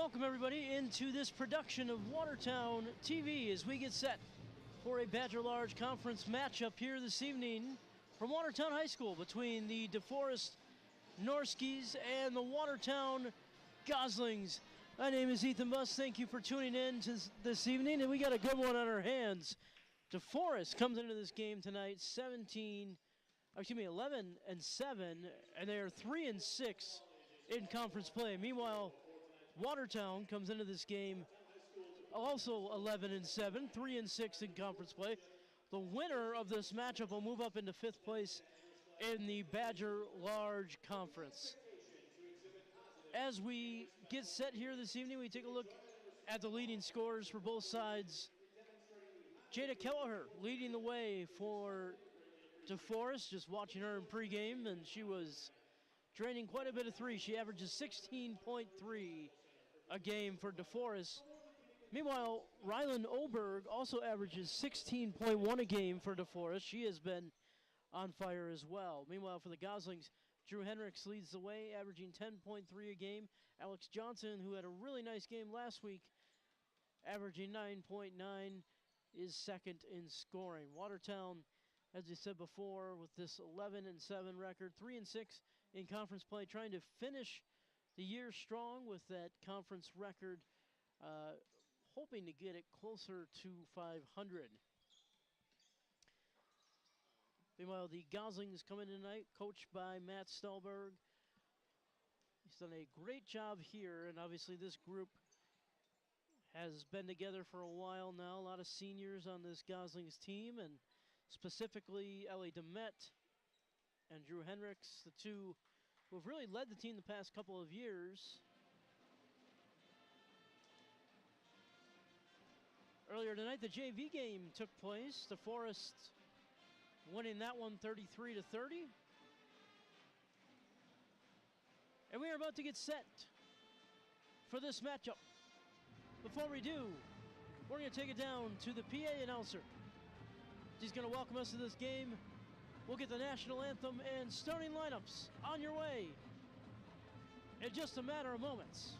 Welcome everybody into this production of Watertown TV as we get set for a Badger Large Conference matchup here this evening from Watertown High School between the DeForest Norskies and the Watertown Goslings. My name is Ethan Buss. Thank you for tuning in to this evening, and we got a good one on our hands. DeForest comes into this game tonight 11-7, and they are 3-6 in conference play. Meanwhile, Watertown comes into this game also 11-7, 3-6 in conference play. The winner of this matchup will move up into 5th place in the Badger Large Conference. As we get set here this evening, we take a look at the leading scorers for both sides. Jada Kelleher leading the way for DeForest, just watching her in pregame, and she was draining quite a bit of three. She averages 16.3 a game for DeForest. Meanwhile, Rylan Oberg also averages 16.1 a game for DeForest. She has been on fire as well. Meanwhile, for the Goslings, Drew Henricks leads the way, averaging 10.3 a game. Alex Johnson, who had a really nice game last week, averaging 9.9, is second in scoring. Watertown, as I said before, with this 11-7 record, 3-6 in conference play, trying to finish the year strong with that conference record, hoping to get it closer to 500. Meanwhile, the Goslings come in tonight, coached by Matt Stelberg. He's done a great job here, and obviously this group has been together for a while now. A lot of seniors on this Goslings team, and specifically Ellie DeMett and Drew Henricks, the two who have really led the team the past couple of years. Earlier tonight, the JV game took place. DeForest winning that one 33-30. And we are about to get set for this matchup. Before we do, we're going to take it down to the PA announcer. He's going to welcome us to this game. We'll get the national anthem and starting lineups on your way in just a matter of moments.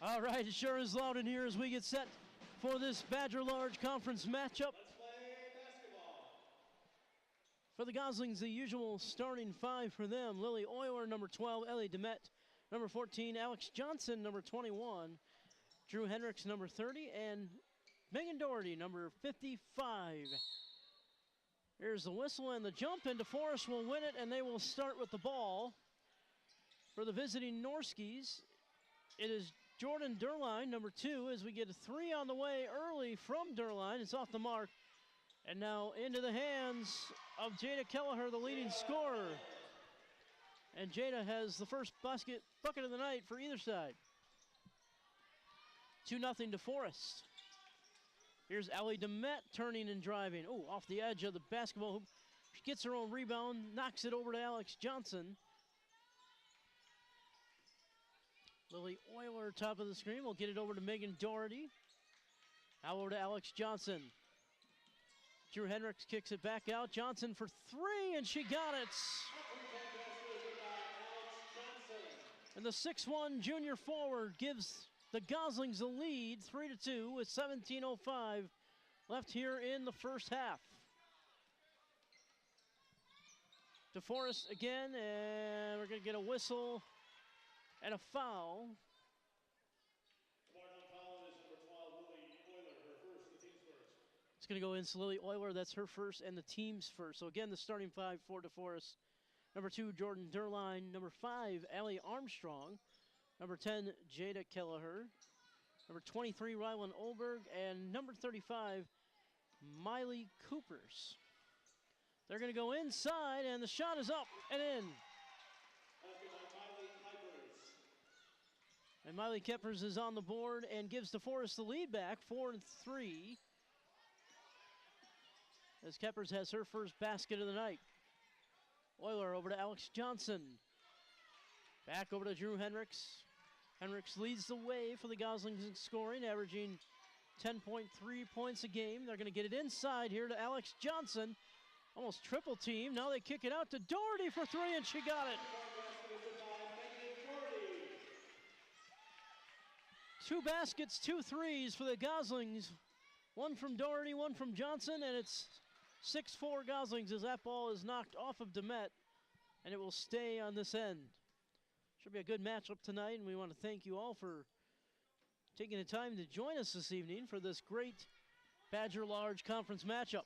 All right, it sure is loud in here as we get set for this Badger Large Conference matchup. For the Goslings, the usual starting five for them. Lily Euler, number 12. Ellie Demet, number 14. Alex Johnson, number 21. Drew Hendricks, number 30. And Megan Doherty, number 55. Here's the whistle and the jump, and DeForest will win it, and they will start with the ball. For the visiting Norskies, it is Jordan Derline, number 2, as we get a 3 on the way early from Derline. It's off the mark. And now into the hands of Jada Kelleher, the leading scorer. And Jada has the first bucket of the night for either side. 2-0 DeForest. Here's Allie Demet turning and driving. Oh, off the edge of the basketball hoop. She gets her own rebound, knocks it over to Alex Johnson. Lily Euler, top of the screen, will get it over to Megan Doherty. Now over to Alex Johnson. Drew Hendricks kicks it back out. Johnson for 3, and she got it. And the 6'1" junior forward gives the Goslings the lead, 3-2, with 17:05 left here in the first half. DeForest again, and we're going to get a whistle and a foul. It's going to go in to Lily Euler. That's her first and the team's first. So again, the starting five for DeForest. Number 2, Jordan Derline. Number 5, Allie Armstrong. Number 10, Jada Kelleher. Number 23, Rylan Olberg. And number 35, Miley Coopers. They're going to go inside, and the shot is up and in. And Miley Keppers is on the board and gives DeForest the lead back, 4-3. As Keppers has her first basket of the night. Euler over to Alex Johnson. Back over to Drew Hendricks. Hendricks leads the way for the Goslings in scoring, averaging 10.3 points a game. They're going to get it inside here to Alex Johnson. Almost triple team. Now they kick it out to Doherty for 3, and she got it. 2 baskets, 2 threes for the Goslings. One from Doherty, one from Johnson, and it's 6-4 Goslings as that ball is knocked off of Demet, and it will stay on this end. Should be a good matchup tonight, and we want to thank you all for taking the time to join us this evening for this great Badger Large Conference matchup.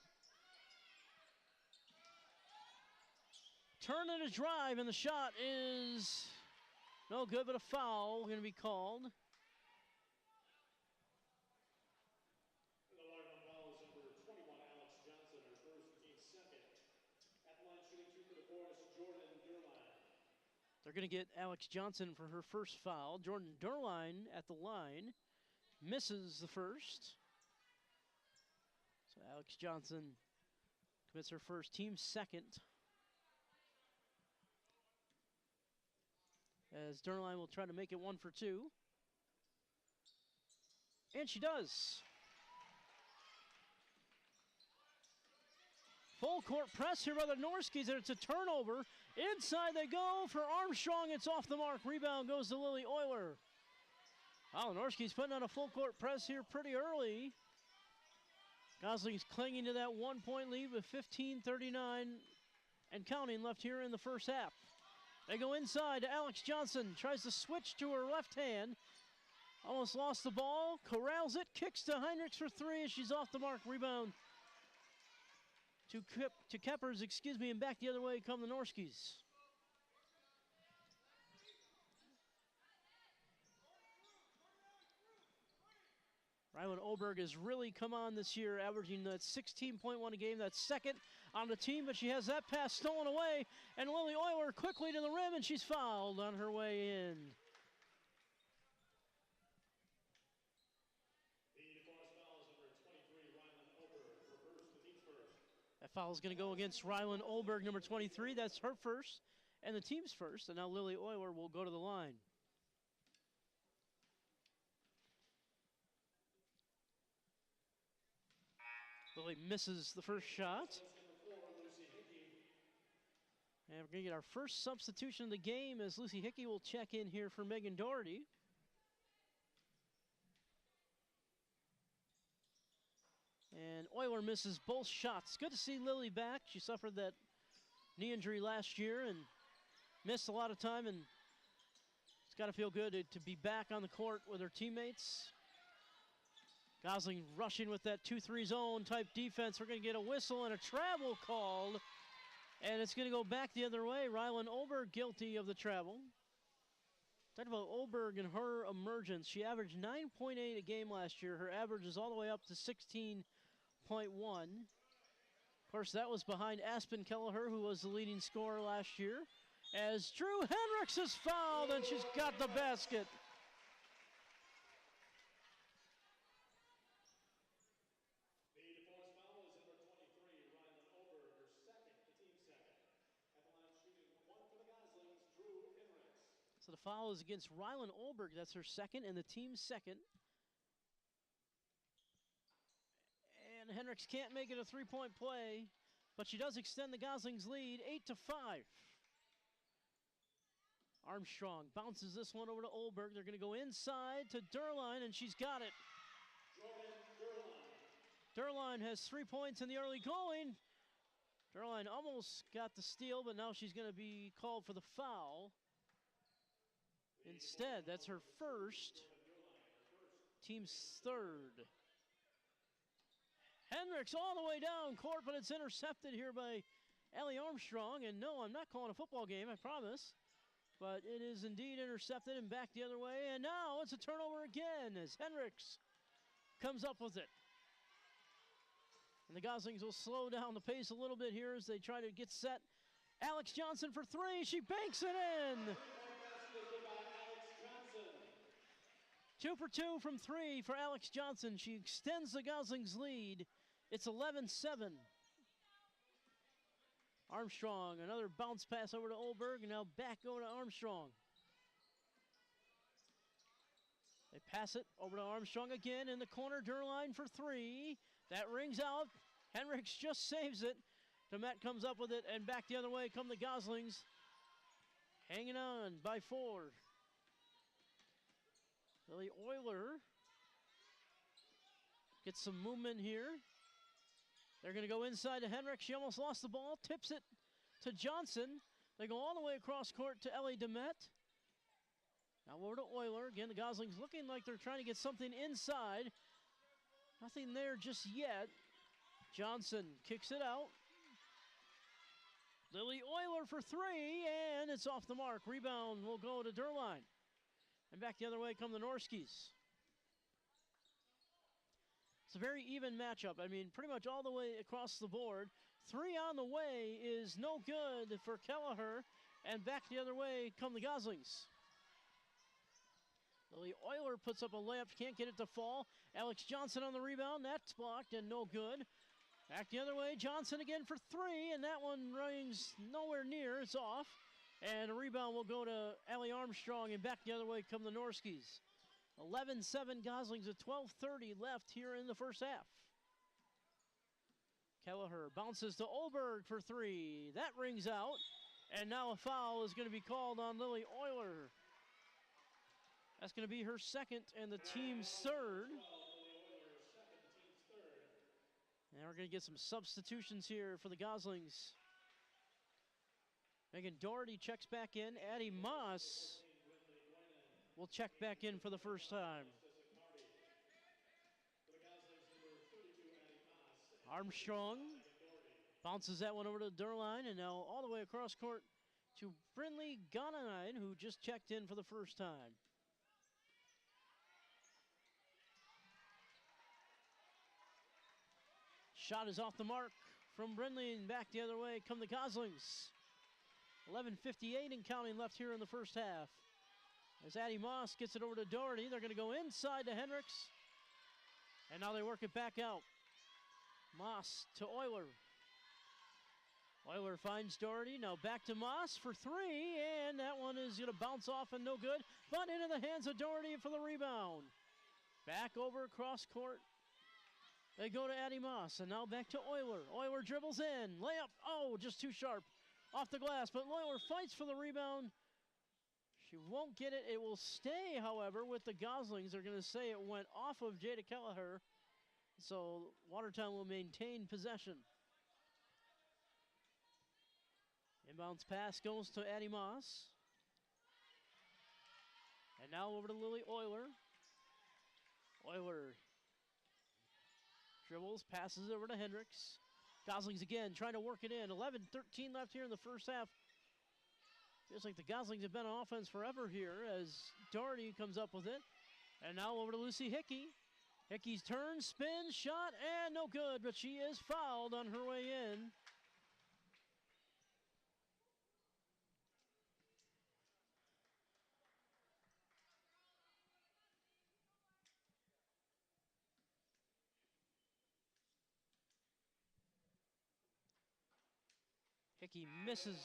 Turn and a drive, and the shot is no good, but a foul going to be called. They're going to get Alex Johnson for her first foul. Jordan Derline at the line misses the first. So Alex Johnson commits her first, team second. As Derline will try to make it 1 for 2. And she does. Full court press here by the Norskies, and it's a turnover. Inside they go for Armstrong. It's off the mark. Rebound goes to Lily Euler. Wow, the Norskies putting on a full court press here pretty early. Goslings clinging to that 1-point lead with 15:39 and counting left here in the first half. They go inside to Alex Johnson. Tries to switch to her left hand. Almost lost the ball. Corrals it. Kicks to Heinrichs for 3 as she's off the mark. Rebound to Keppers, and back the other way come the Norskies. Rylan Olberg has really come on this year, averaging that 16.1 a game. That's second on the team, but she has that pass stolen away, and Lily Euler quickly to the rim, and she's fouled on her way in. That foul is going to go against Rylan Olberg, number 23. That's her first and the team's first. And now Lily Euler will go to the line. Lily misses the first shot. And we're going to get our first substitution of the game as Lucy Hickey will check in here for Megan Doherty. And Euler misses both shots. Good to see Lily back. She suffered that knee injury last year and missed a lot of time, and it's got to feel good to be back on the court with her teammates. Gosling rushing with that 2-3 zone type defense. We're going to get a whistle and a travel called, and it's going to go back the other way. Rylan Olberg guilty of the travel. Talk about Olberg and her emergence. She averaged 9.8 a game last year. Her average is all the way up to 16.1. Of course, that was behind Aspen Kelleher, who was the leading scorer last year. As Drew Hendricks is fouled, and she's got the basket. The DeForest foul is number 23, Rylan Olberg, her second, the team second. At the line shooting one for the Goslings, Drew Hendricks. So the foul is against Rylan Olberg. That's her second and the team's second. And Hendricks can't make it a three-point play, but she does extend the Goslings lead 8-5. Armstrong bounces this one over to Olberg. They're going to go inside to Derline, and she's got it. Derline has 3 points in the early going. Derline almost got the steal, but now she's going to be called for the foul. Instead, that's her first, team's third. Hendricks all the way down court, but it's intercepted here by Allie Armstrong. And no, I'm not calling a football game, I promise. But it is indeed intercepted and back the other way. And now it's a turnover again as Hendricks comes up with it. And the Goslings will slow down the pace a little bit here as they try to get set. Alex Johnson for three. She banks it in. 2 for 2 from three for Alex Johnson. She extends the Goslings lead. It's 11-7. Armstrong, another bounce pass over to Olberg, and now back over to Armstrong. They pass it over to Armstrong again in the corner. Derline for three. That rings out. Hendricks just saves it. DeMette comes up with it, and back the other way come the Goslings. Hanging on by 4. Lily Euler gets some movement here. They're going to go inside to Hendricks. She almost lost the ball, tips it to Johnson. They go all the way across court to Ellie DeMette. Now over to Euler. Again, the Goslings looking like they're trying to get something inside. Nothing there just yet. Johnson kicks it out. Lily Euler for three, and it's off the mark. Rebound will go to Derline. And back the other way come the Norskis. It's a very even matchup. I mean, pretty much all the way across the board. 3 on the way is no good for Kelleher. And back the other way come the Goslings. Lily Euler puts up a layup, can't get it to fall. Alex Johnson on the rebound, that's blocked and no good. Back the other way, Johnson again for three, and that one rings nowhere near, it's off. And a rebound will go to Allie Armstrong, and back the other way come the Norskis. 11-7 Goslings with 12:30 left here in the first half. Kelleher bounces to Olberg for three. That rings out, and now a foul is going to be called on Lily Euler. That's going to be her second and the team's third. And we're going to get some substitutions here for the Goslings. Megan Doherty checks back in. Addie Moss will check back in for the first time. Armstrong bounces that one over to Derline, and now all the way across court to Brindley Gonanine, who just checked in for the first time. Shot is off the mark from Brindley, and back the other way come the Goslings. 11:58 and counting left here in the first half. As Addie Moss gets it over to Doherty, they're going to go inside to Hendricks. And now they work it back out. Moss to Euler. Euler finds Doherty, now back to Moss for three, and that one is going to bounce off and no good, but into the hands of Doherty for the rebound. Back over across court. They go to Addie Moss, and now back to Euler. Euler dribbles in, layup, oh, just too sharp. Off the glass, but Euler fights for the rebound. She won't get it. It will stay, however, with the Goslings. They're going to say it went off of Jada Kelleher. So Watertown will maintain possession. Inbounds pass goes to Addie Moss. And now over to Lily Euler. Euler dribbles, passes over to Hendricks. Goslings again trying to work it in. 11-13 left here in the first half. Feels like the Goslings have been on offense forever here as Doherty comes up with it. And now over to Lucy Hickey. Hickey's turn, spin, shot, and no good, but she is fouled on her way in. Hickey misses.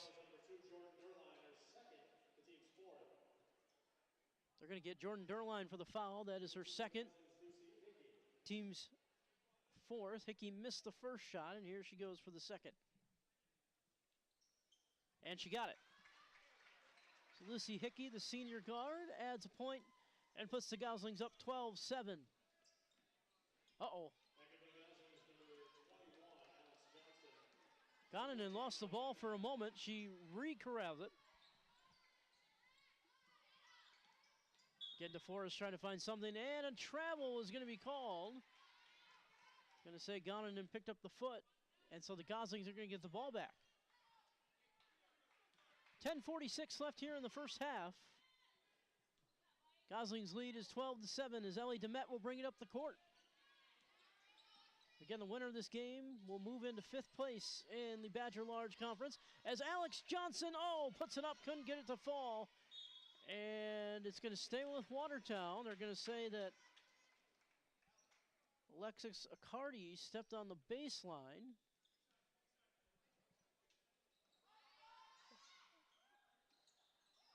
They're going to get Jordan Durline for the foul. That is her second. Team's fourth. Hickey missed the first shot, and here she goes for the second. And she got it. So Lucy Hickey, the senior guard, adds a point and puts the Goslings up 12-7. Uh-oh. Gonanen lost the ball for a moment. She re-corralled it. Again, DeForest trying to find something, and a travel is going to be called. Going to say Gonanen picked up the foot, and so the Goslings are going to get the ball back. 10:46 left here in the first half. Goslings lead is 12-7 as Ellie DeMette will bring it up the court. Again, the winner of this game will move into fifth place in the Badger Large Conference as Alex Johnson, puts it up, couldn't get it to fall. And it's going to stay with Watertown. They're going to say that Alexis Accardi stepped on the baseline.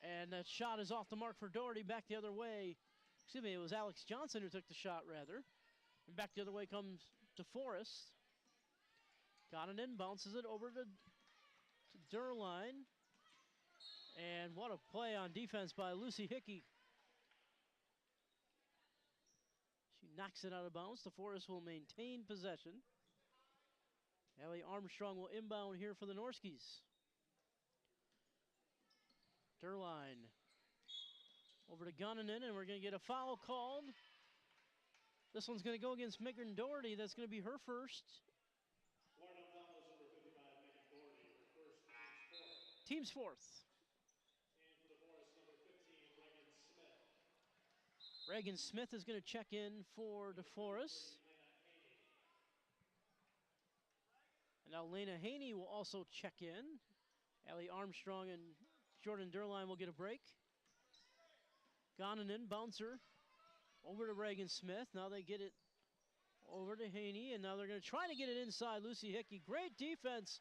And that shot is off the mark for Doherty, back the other way. Excuse me, it was Alex Johnson who took the shot, rather. And back the other way comes DeForest. Gonanen bounces it over to Durline. And what a play on defense by Lucy Hickey. She knocks it out of bounds. DeForest will maintain possession. Allie Armstrong will inbound here for the Norskis. Durline over to Gonanen, and we're going to get a foul called. This one's going to go against Megan Doherty. That's going to be her first. Team's fourth. Reagan Smith is going to check in for DeForest. And now Lena Haney will also check in. Allie Armstrong and Jordan Durline will get a break. Gonanen, bouncer, over to Reagan Smith. Now they get it over to Haney, and now they're going to try to get it inside Lucy Hickey. Great defense.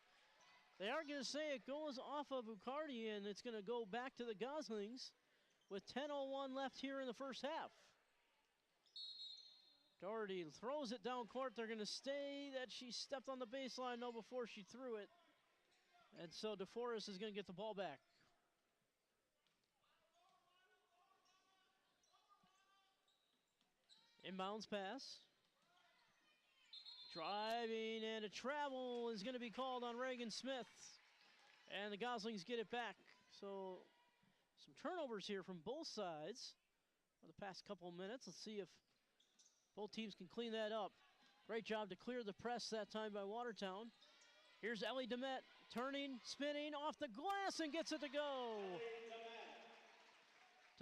They are going to say it goes off of Ucardi, and it's going to go back to the Goslings with 10:01 left here in the first half. Doherty throws it down court. They're going to say that she stepped on the baseline before she threw it. And so DeForest is going to get the ball back. Inbounds pass. Driving, and a travel is going to be called on Reagan Smith. And the Goslings get it back. So some turnovers here from both sides for the past couple of minutes. Let's see if both teams can clean that up. Great job to clear the press that time by Watertown. Here's Ellie DeMette turning, spinning off the glass and gets it to go.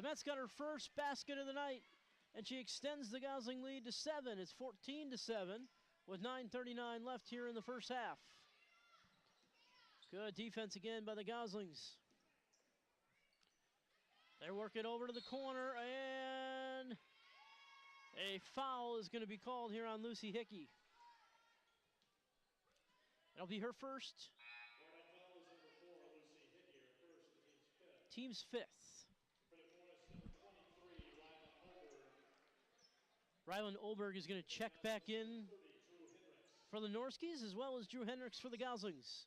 DeMette's got her first basket of the night, and she extends the Gosling lead to 7. It's 14-7 with 9:39 left here in the first half. Good defense again by the Goslings. They're working over to the corner, and a foul is going to be called here on Lucy Hickey. It'll be her first. Team's fifth. Rylan Olberg is going to check back in for the Norskis, as well as Drew Hendricks for the Goslings.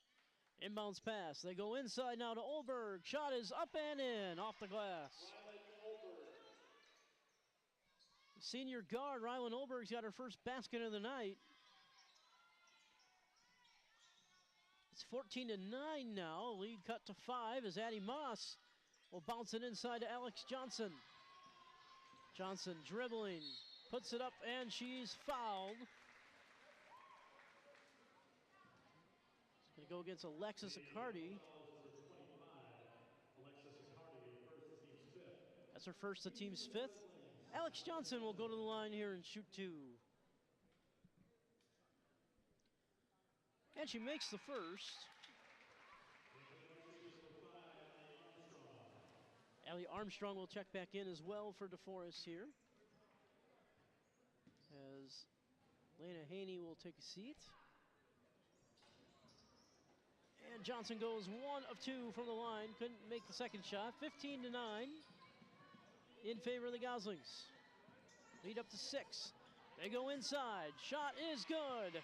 Inbounds pass. They go inside now to Olberg. Shot is up and in, off the glass. Senior guard Rylan Olberg's got her first basket of the night. It's 14-9 now. Lead cut to 5 as Addie Moss will bounce it inside to Alex Johnson. Johnson dribbling, puts it up, and she's fouled. It's going to go against Alexis Accardi. That's her first, the team's 5th. Alex Johnson will go to the line here and shoot 2. And she makes the first. Allie Armstrong will check back in as well for DeForest here. As Lena Haney will take a seat. And Johnson goes 1 of 2 from the line. Couldn't make the second shot. 15-9 in favor of the Goslings. Lead up to 6. They go inside. Shot is good.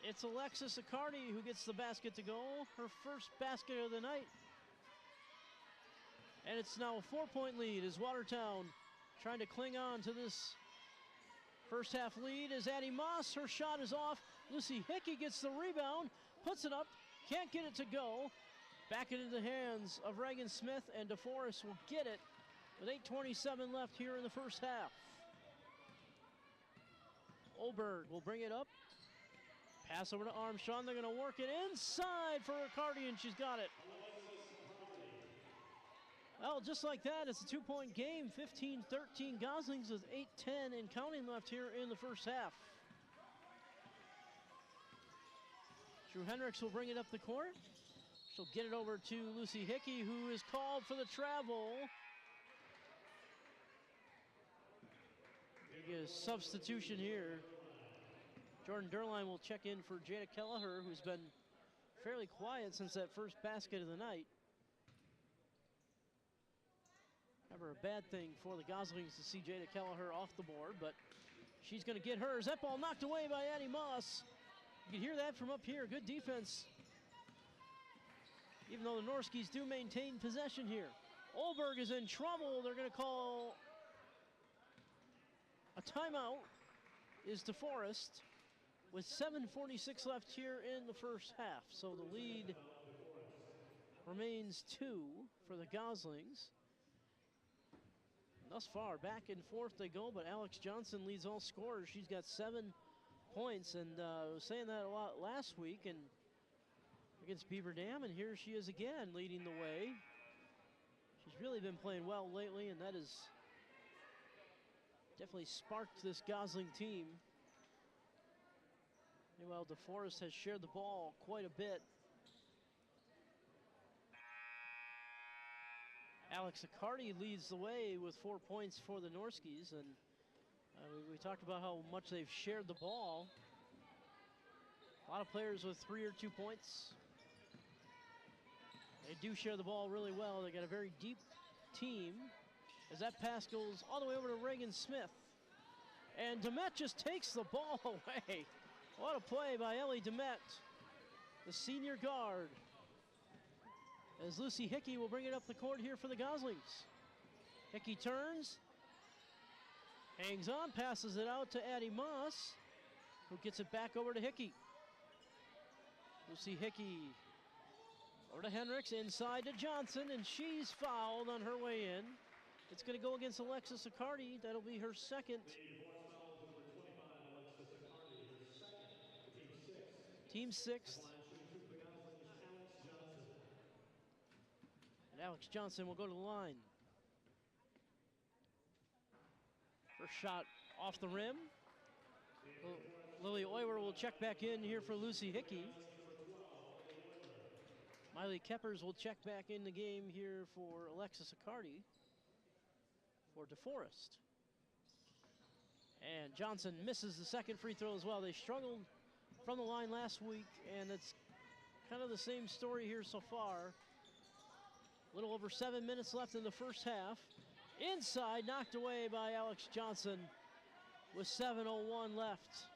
It's Alexis Accardi who gets the basket to go. Her first basket of the night. And it's now a 4-point lead as Watertown trying to cling on to this first half lead as Addie Moss, her shot is off. Lucy Hickey gets the rebound, puts it up, can't get it to go. Back into the hands of Reagan Smith, and DeForest will get it with 8:27 left here in the first half. Olberg will bring it up. Pass over to Armstrong. They're going to work it inside for Accardi, and she's got it. Well, just like that, it's a 2-point game. 15-13 Goslings with 8:10 and counting left here in the first half. Drew Hendricks will bring it up the court. She'll get it over to Lucy Hickey, who is called for the travel. We get a substitution here. Jordan Durline will check in for Jada Kelleher, who's been fairly quiet since that first basket of the night. Never a bad thing for the Goslings to see Jada Kelleher off the board, but she's going to get hers. That ball knocked away by Addie Moss. You can hear that from up here. Good defense. Even though the Norskis do maintain possession here. Olberg is in trouble. They're going to call a timeout. Is DeForest with 7:46 left here in the first half. So the lead remains 2 for the Goslings. Thus far, back and forth they go, but Alex Johnson leads all scorers. She's got 7 points, and I was saying that a lot last week and against Beaver Dam, and here she is again leading the way. She's really been playing well lately, and that has definitely sparked this Gosling team. Meanwhile, DeForest has shared the ball quite a bit. Alex Accardi leads the way with 4 points for the Norskis, and we talked about how much they've shared the ball. A lot of players with 3 or 2 points. They do share the ball really well. They got a very deep team as that pass goes all the way over to Reagan Smith. And Demet just takes the ball away. What a play by Ellie Demet, the senior guard. As Lucy Hickey will bring it up the court here for the Goslings. Hickey turns, hangs on, passes it out to Addie Moss, who gets it back over to Hickey. Lucy Hickey over to Hendricks, inside to Johnson, and she's fouled on her way in. It's going to go against Alexis Accardi. That'll be her second. Team 6th. And Alex Johnson will go to the line. First shot off the rim. Lily Oywer will check back in here for Lucy Hickey. Miley Keppers will check back in the game here for Alexis Accardi for DeForest. And Johnson misses the second free throw as well. They struggled from the line last week, and it's kind of the same story here so far. A little over 7 minutes left in the first half. Inside, knocked away by Alex Johnson with 7:01 left.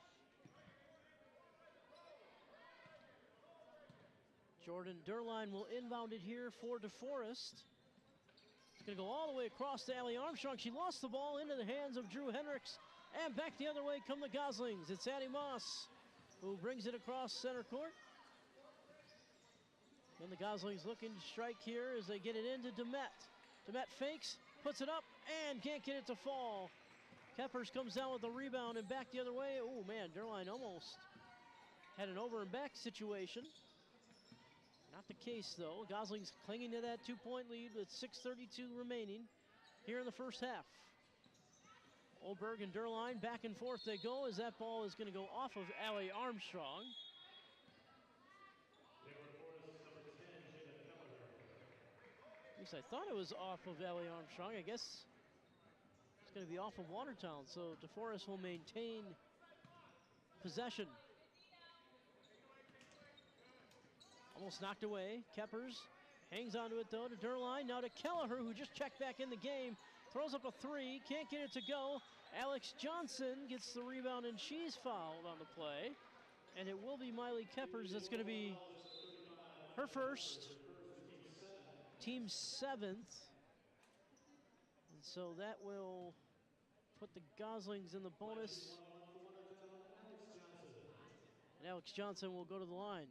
Jordan Durline will inbound it here for DeForest. It's going to go all the way across to Allie Armstrong. She lost the ball into the hands of Drew Hendricks. And back the other way come the Goslings. It's Addie Moss who brings it across center court. Then the Goslings looking to strike here as they get it into Demet. Demet fakes, puts it up, and can't get it to fall. Keppers comes down with the rebound and back the other way. Oh man, Derline almost had an over and back situation. Not the case though. Goslings clinging to that 2-point lead with 6:32 remaining here in the first half. Olberg and Derline back and forth they go as that ball is going to go off of Allie Armstrong. At least I thought it was off of Allie Armstrong. I guess it's going to be off of Watertown, so DeForest will maintain possession. Almost knocked away. Keppers hangs onto it though to Derline. Now to Kelleher, who just checked back in the game. Throws up a three, can't get it to go. Alex Johnson gets the rebound and she's fouled on the play. And it will be Miley Keppers that's going to be her first, team 7th. And so that will put the Goslings in the bonus. And Alex Johnson will go to the line.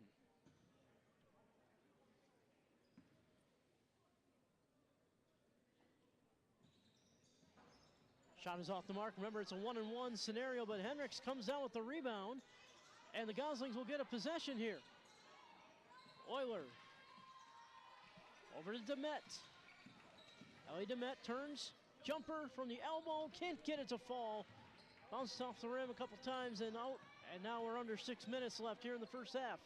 Shot is off the mark. Remember, it's a 1-and-1 scenario, but Hendricks comes down with the rebound, and the Goslings will get a possession here. Euler over to Demet. Ellie Demet turns, jumper from the elbow, can't get it to fall. Bounced off the rim a couple times and out, and now we're under 6 minutes left here in the first half.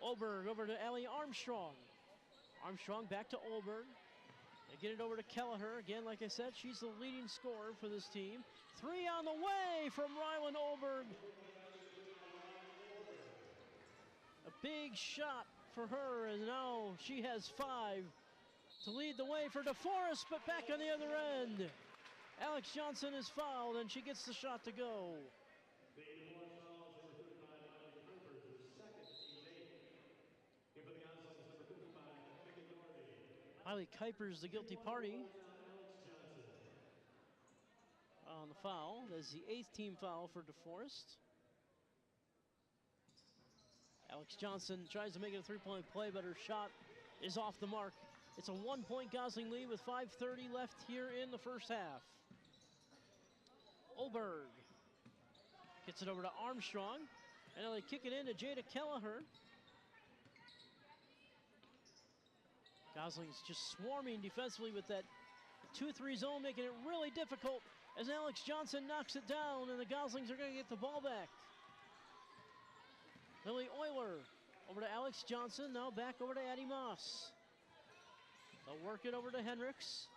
Olberg over to Allie Armstrong. Armstrong back to Olberg. They get it over to Kelleher. Again, like I said, she's the leading scorer for this team. Three on the way from Ryland Olberg. A big shot for her, and now she has 5 to lead the way for DeForest, but back on the other end. Alex Johnson is fouled, and she gets the shot to go. Miley Kuiper's the guilty party on the foul. That's the 8th team foul for DeForest. Alex Johnson tries to make it a 3-point play, but her shot is off the mark. It's a 1-point Gosling lead with 5:30 left here in the first half. Olberg gets it over to Armstrong, and now they kick it in to Jada Kelleher. Gosling's just swarming defensively with that 2-3 zone, making it really difficult as Alex Johnson knocks it down, and the Goslings are going to get the ball back. Lily Euler over to Alex Johnson, now back over to Addie Moss. They'll work it over to Hendricks.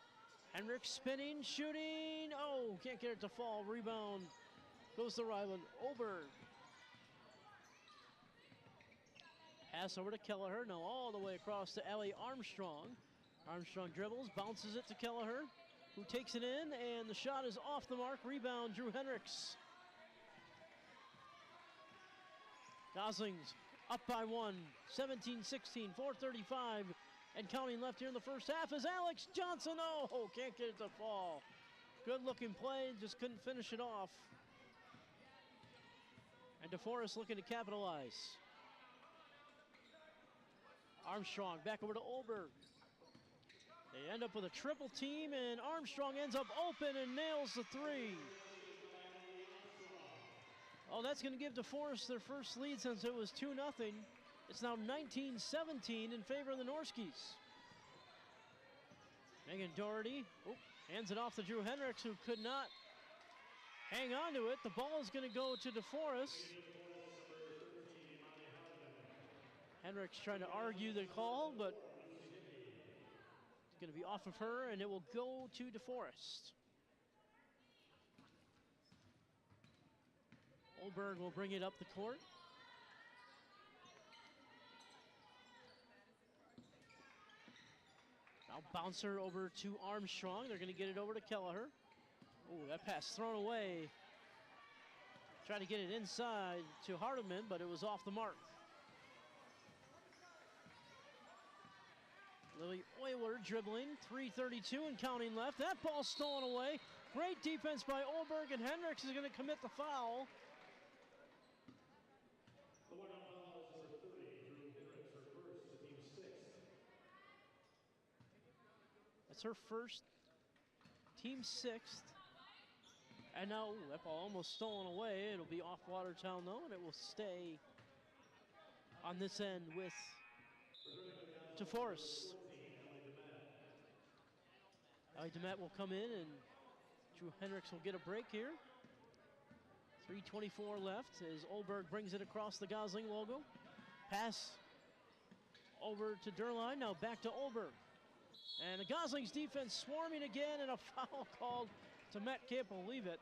Hendricks spinning, shooting, oh, can't get it to fall. Rebound goes to Ryland Olberg. Pass over to Kelleher, now all the way across to Allie Armstrong. Armstrong dribbles, bounces it to Kelleher, who takes it in, and the shot is off the mark. Rebound, Drew Hendricks. Goslings up by 1, 17-16, 4:35 and counting left here in the first half as Alex Johnson, oh, can't get it to fall. Good looking play, just couldn't finish it off. And DeForest looking to capitalize. Armstrong back over to Olberg. They end up with a triple team, and Armstrong ends up open and nails the 3. Oh, that's going to give DeForest their first lead since it was 2-0. It's now 19-17 in favor of the Norskis. Megan Doherty hands it off to Drew Hendricks, who could not hang on to it. The ball is going to go to DeForest. Hendricks trying to argue the call, but it's going to be off of her, and it will go to DeForest. Olberg will bring it up the court. Now bouncer over to Armstrong. They're going to get it over to Kelleher. Oh, that pass thrown away. Tried to get it inside to Hardeman, but it was off the mark. Lily Euler dribbling, 3:32 and counting left. That ball stolen away. Great defense by Olberg, and Hendricks is going to commit the foul. The Watertown foul is number 30, Drew Hendricks, her first, the team's sixth. That's her first, team sixth. And now that ball almost stolen away. It'll be off Watertown though, and it will stay on this end with DeForest. Ali DeMett will come in, and Drew Hendricks will get a break here. 3:24 left as Olberg brings it across the Gosling logo. Pass over to Derline, now back to Olberg. And the Gosling's defense swarming again, and a foul called. DeMett can't believe it.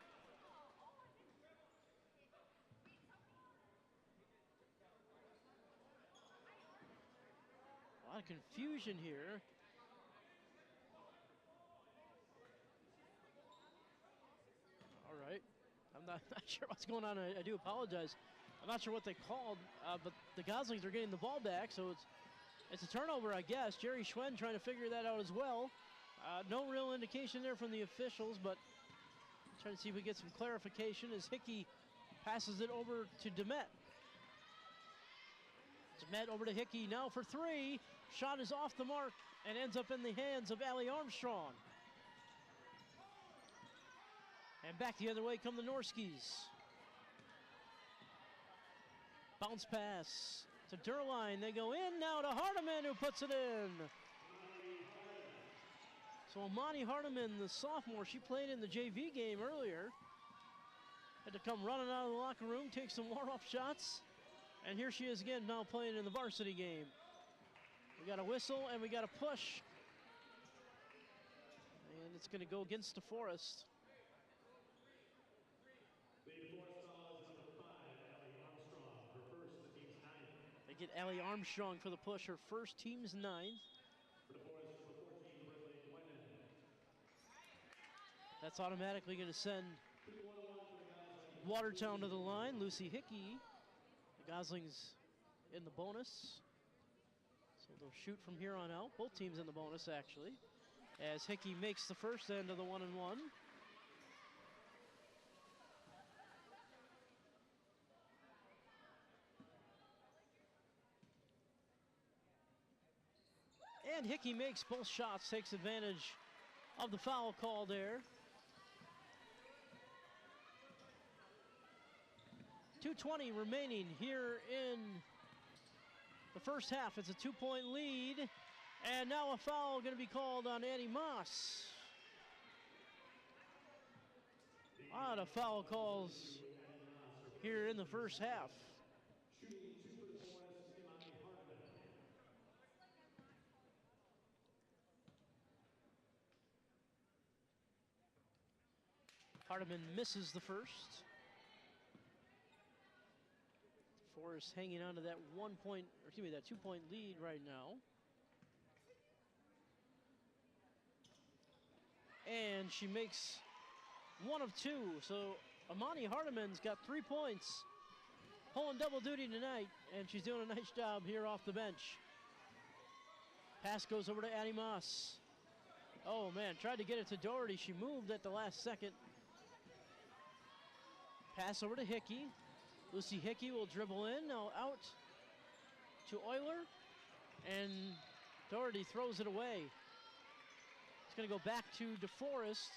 A lot of confusion here. All right. I'm not sure what's going on. I do apologize. I'm not sure what they called, but the Goslings are getting the ball back, so it's a turnover, I guess. Jerry Schwen trying to figure that out as well. No real indication there from the officials, but trying to see if we get some clarification as Hickey passes it over to DeMett. DeMett over to Hickey now for three. Shot is off the mark and ends up in the hands of Allie Armstrong. And back the other way come the Norskis. Bounce pass to Derline. They go in now to Hardiman, who puts it in. So Amani Hardiman, the sophomore, she played in the JV game earlier. Had to come running out of the locker room, take some warm-up shots. And here she is again now playing in the varsity game. We got a whistle and we got a push. And it's going to go against DeForest. They get Allie Armstrong for the push, her first, team's ninth. That's automatically going to send Watertown to the line. Lucy Hickey, the Goslings in the bonus. So they'll shoot from here on out. Both teams in the bonus, actually. As Hickey makes the first end of the 1-1. And Hickey makes both shots, takes advantage of the foul call there. 2:20 remaining here in the first half. It's a 2-point lead. And now a foul going to be called on Annie Moss. A lot of foul calls here in the first half. Hardiman misses the first. DeForest hanging on to that 2-point lead right now. And she makes one of two. So Amani Hardiman's got 3 points. Pulling double duty tonight, and she's doing a nice job here off the bench. Pass goes over to Addie Moss. Oh man, tried to get it to Doherty. She moved at the last second. Pass over to Hickey. Lucy Hickey will dribble in, now out to Euler, and Doherty throws it away. It's going to go back to DeForest.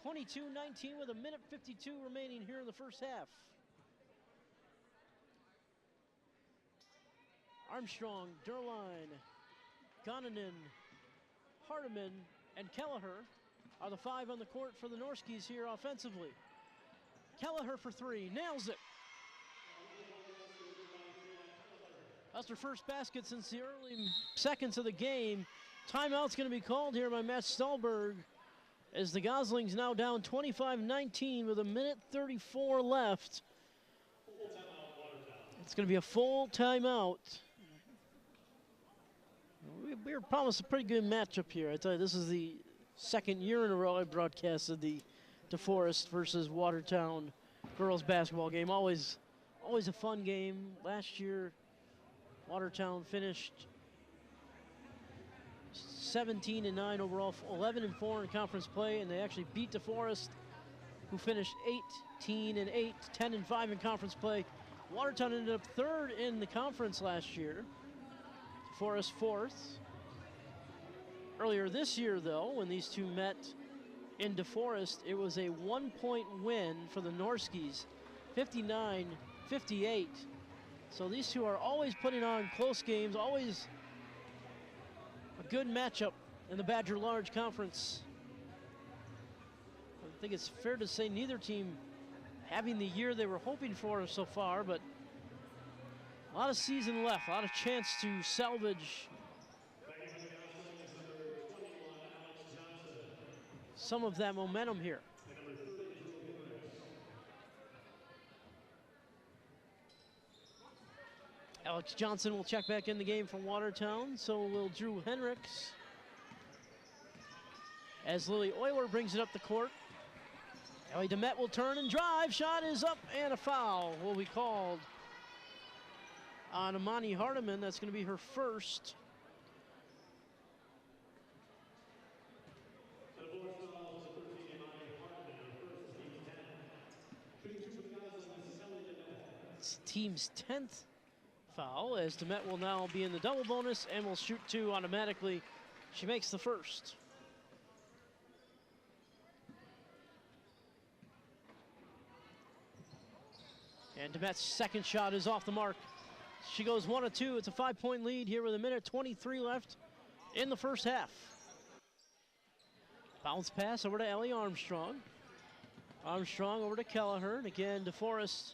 22-19 with a minute 52 remaining here in the first half. Armstrong, Derline, Gonanen, Hardiman, and Kelleher are the 5 on the court for the Norskis here offensively. Kelleher for 3, nails it. That's her first basket since the early seconds of the game. Timeout's going to be called here by Matt Stallberg as the Goslings now down 25-19 with a minute 34 left. It's going to be a full timeout. We were promised a pretty good matchup here. I tell you, this is the second year in a row I broadcasted the DeForest versus Watertown girls basketball game. Always a fun game. Last year, Watertown finished 17-9 overall, 11-4 in conference play, and they actually beat DeForest, who finished 18-8, 10-5 in conference play. Watertown ended up third in the conference last year. DeForest fourth. Earlier this year, though, when these two met in DeForest, it was a 1-point win for the Norskis, 59-58. So these two are always putting on close games, always a good matchup in the Badger Large Conference. I think it's fair to say neither team having the year they were hoping for so far, but a lot of season left, a lot of chance to salvage some of that momentum here. Alex Johnson will check back in the game for Watertown, so will Drew Henricks. As Lily Euler brings it up the court. Ellie DeMette will turn and drive. Shot is up, and a foul will be called on Amani Hardiman. That's going to be her first. It's team's 10th foul, as DeMette will now be in the double bonus and will shoot two automatically. She makes the first. And DeMette's second shot is off the mark. She goes 1 of 2. It's a 5-point lead here with a minute 23 left in the first half. Bounce pass over to Ellie Armstrong. Armstrong over to Kelleher. And again, DeForest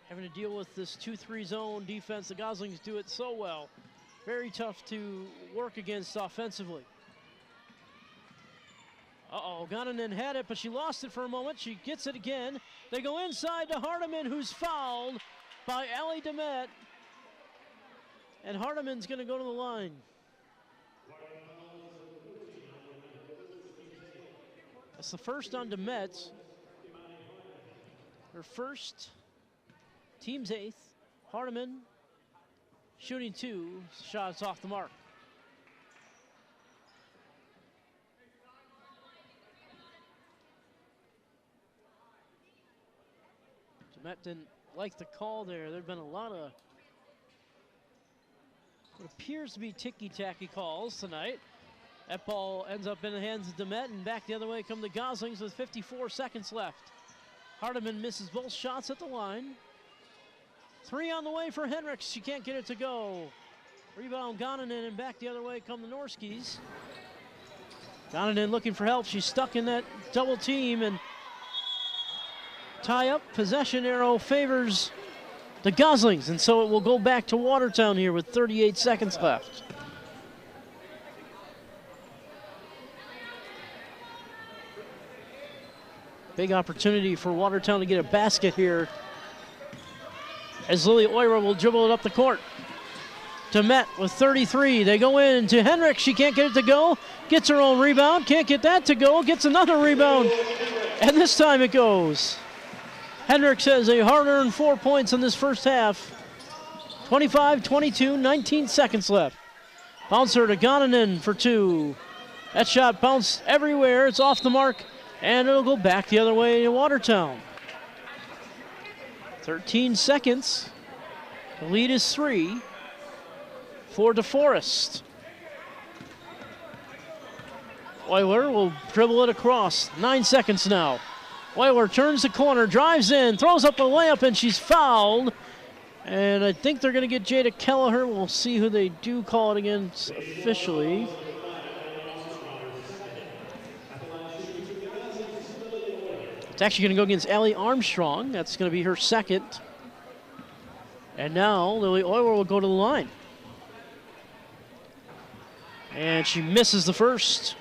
having to deal with this 2-3 zone defense. The Goslings do it so well. Very tough to work against offensively. Goninen had it, but she lost it for a moment. She gets it again. They go inside to Hardiman, who's fouled by Ellie DeMette. And Hardiman's going to go to the line. That's the first on DeMette. Her first, team's 8th. Hardiman shooting 2 shots off the mark. DeMette didn't like the call there. There've been a lot of what appears to be ticky-tacky calls tonight. That ball ends up in the hands of DeMette, and back the other way come the Goslings with 54 seconds left. Hardiman misses both shots at the line. 3 on the way for Henricks. She can't get it to go. Rebound Goninen, and back the other way come the Norskis. Goninen looking for help. She's stuck in that double team, and tie up. Possession arrow favors the Goslings, and so it will go back to Watertown here with 38 seconds left. Big opportunity for Watertown to get a basket here, as Lily Euler will dribble it up the court. DeMette with 33. They go in to Henricks. She can't get it to go. Gets her own rebound. Can't get that to go. Gets another rebound. And this time it goes. Henricks has a hard-earned 4 points in this first half. 25-22, 19 seconds left. Bouncer to Goninen for 2. That shot bounced everywhere. It's off the mark, and it'll go back the other way to Watertown. 13 seconds. The lead is 3 for DeForest. Euler will dribble it across. 9 seconds now. Euler turns the corner, drives in, throws up a layup, and she's fouled. And I think they're going to get Jada Kelleher. We'll see who they do call it against officially. It's actually going to go against Allie Armstrong. That's going to be her second. And now Lily Euler will go to the line. And she misses the first.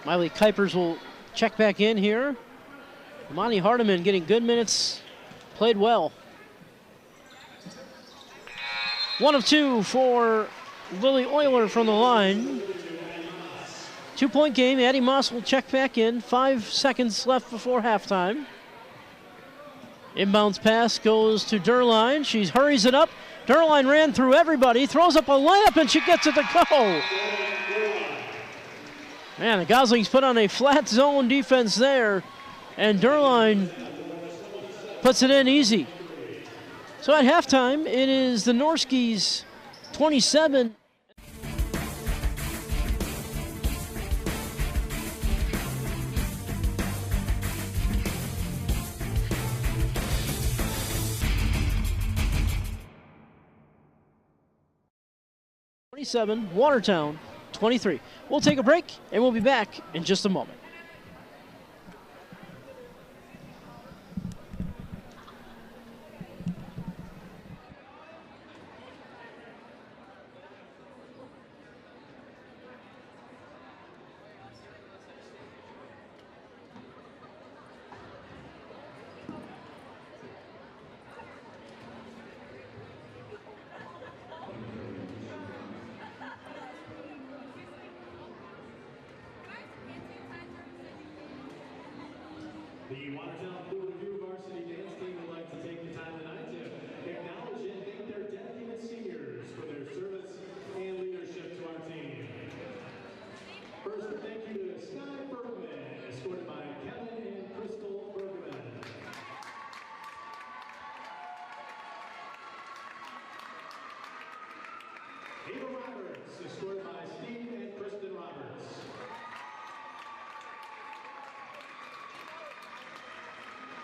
Miley Kuipers will check back in here. Amani Hardiman getting good minutes, played well. 1 of 2 for Lily Euler from the line. 2-point game. Addie Moss will check back in. 5 seconds left before halftime. Inbounds pass goes to Derline. She hurries it up. Derline ran through everybody, throws up a layup, and she gets it to go. Man, the Goslings put on a flat zone defense there, and Derline puts it in easy. So at halftime, it is the Norskies 27. Watertown 23. We'll take a break and we'll be back in just a moment. The Watertown Varsity dance team would like to take the time tonight to acknowledge and thank their dedicated seniors for their service and leadership to our team. First, a thank you to Sky Bergman, escorted by Kevin and Crystal Bergman. Ava Roberts, escorted by Steve and Kristen Roberts.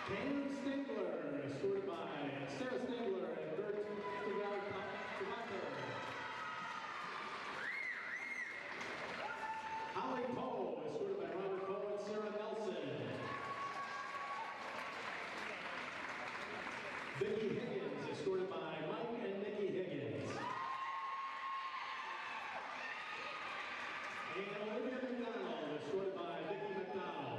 Caleb Stingler, escorted by Sarah Stingler and Bert Tomato. Holly Poe, escorted by Robert Poe and Sarah Nelson. Vicki Higgins, escorted by Mike and Nikki Higgins. And Olivia McDonald, escorted by Vicki McDonald.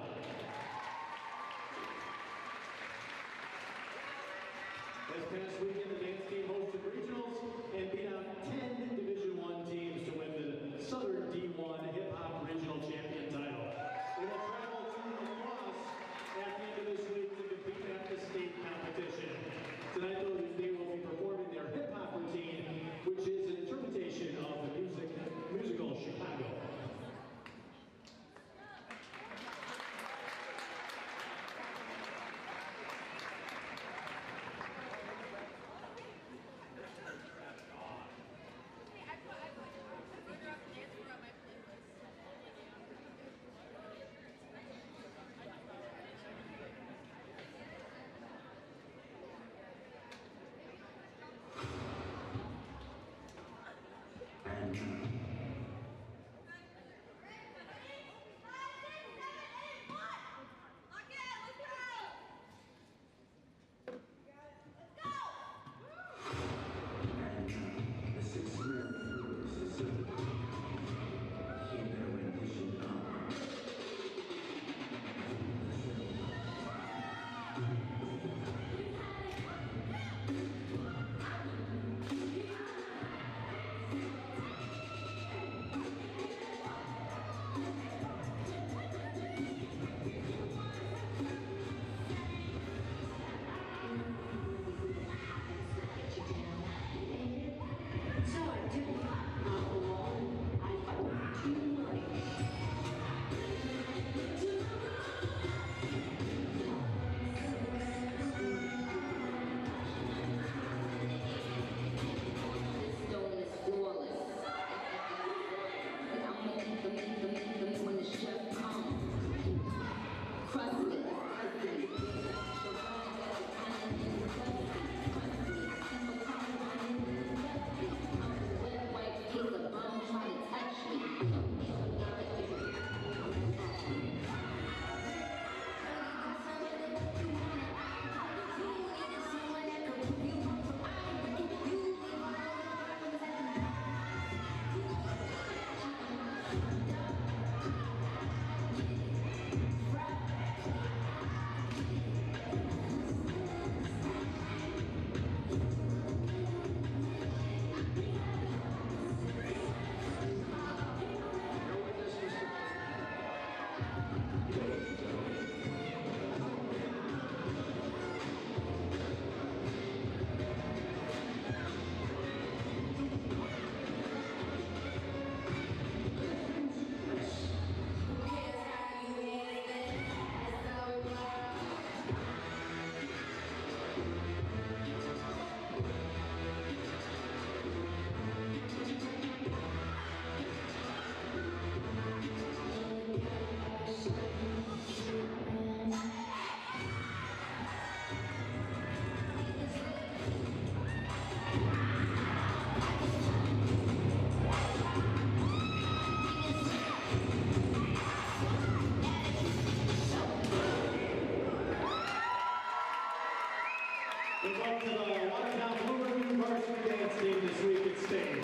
Welcome to the Watertown Blue Ribbon Varsity Dance Team this week at state.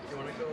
You want to go?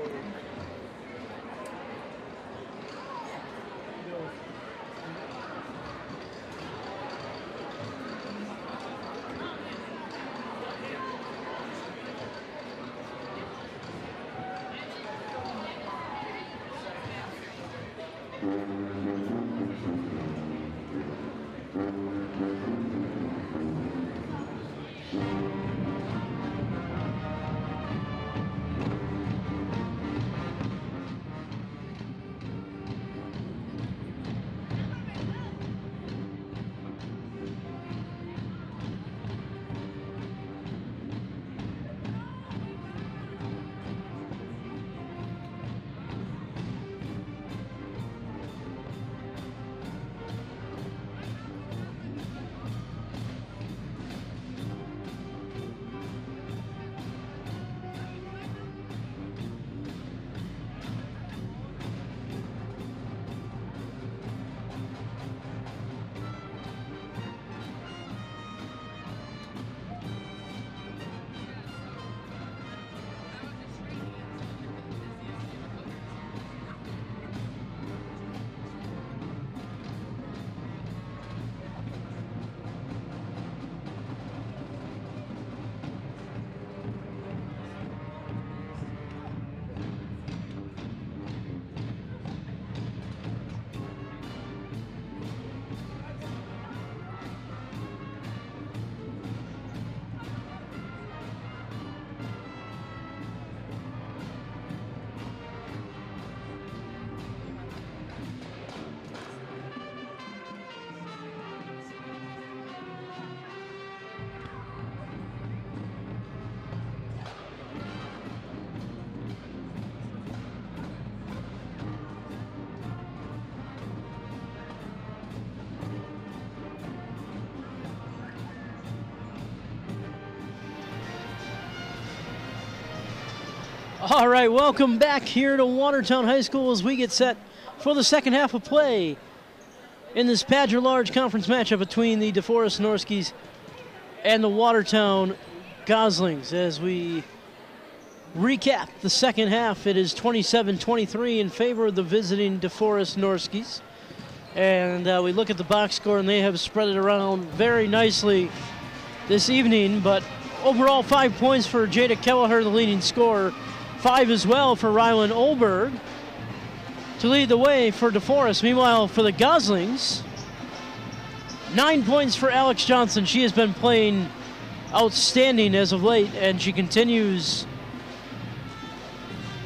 All right, welcome back here to Watertown High School as we get set for the second half of play in this Badger Large Conference matchup between the DeForest Norskies and the Watertown Goslings. As we recap the second half, it is 27-23 in favor of the visiting DeForest Norskies. And we look at the box score, and they have spread it around very nicely this evening. But overall, 5 points for Jada Kelleher, the leading scorer. 5 as well for Rylan Olberg to lead the way for DeForest. Meanwhile, for the Goslings, 9 points for Alex Johnson. She has been playing outstanding as of late, and she continues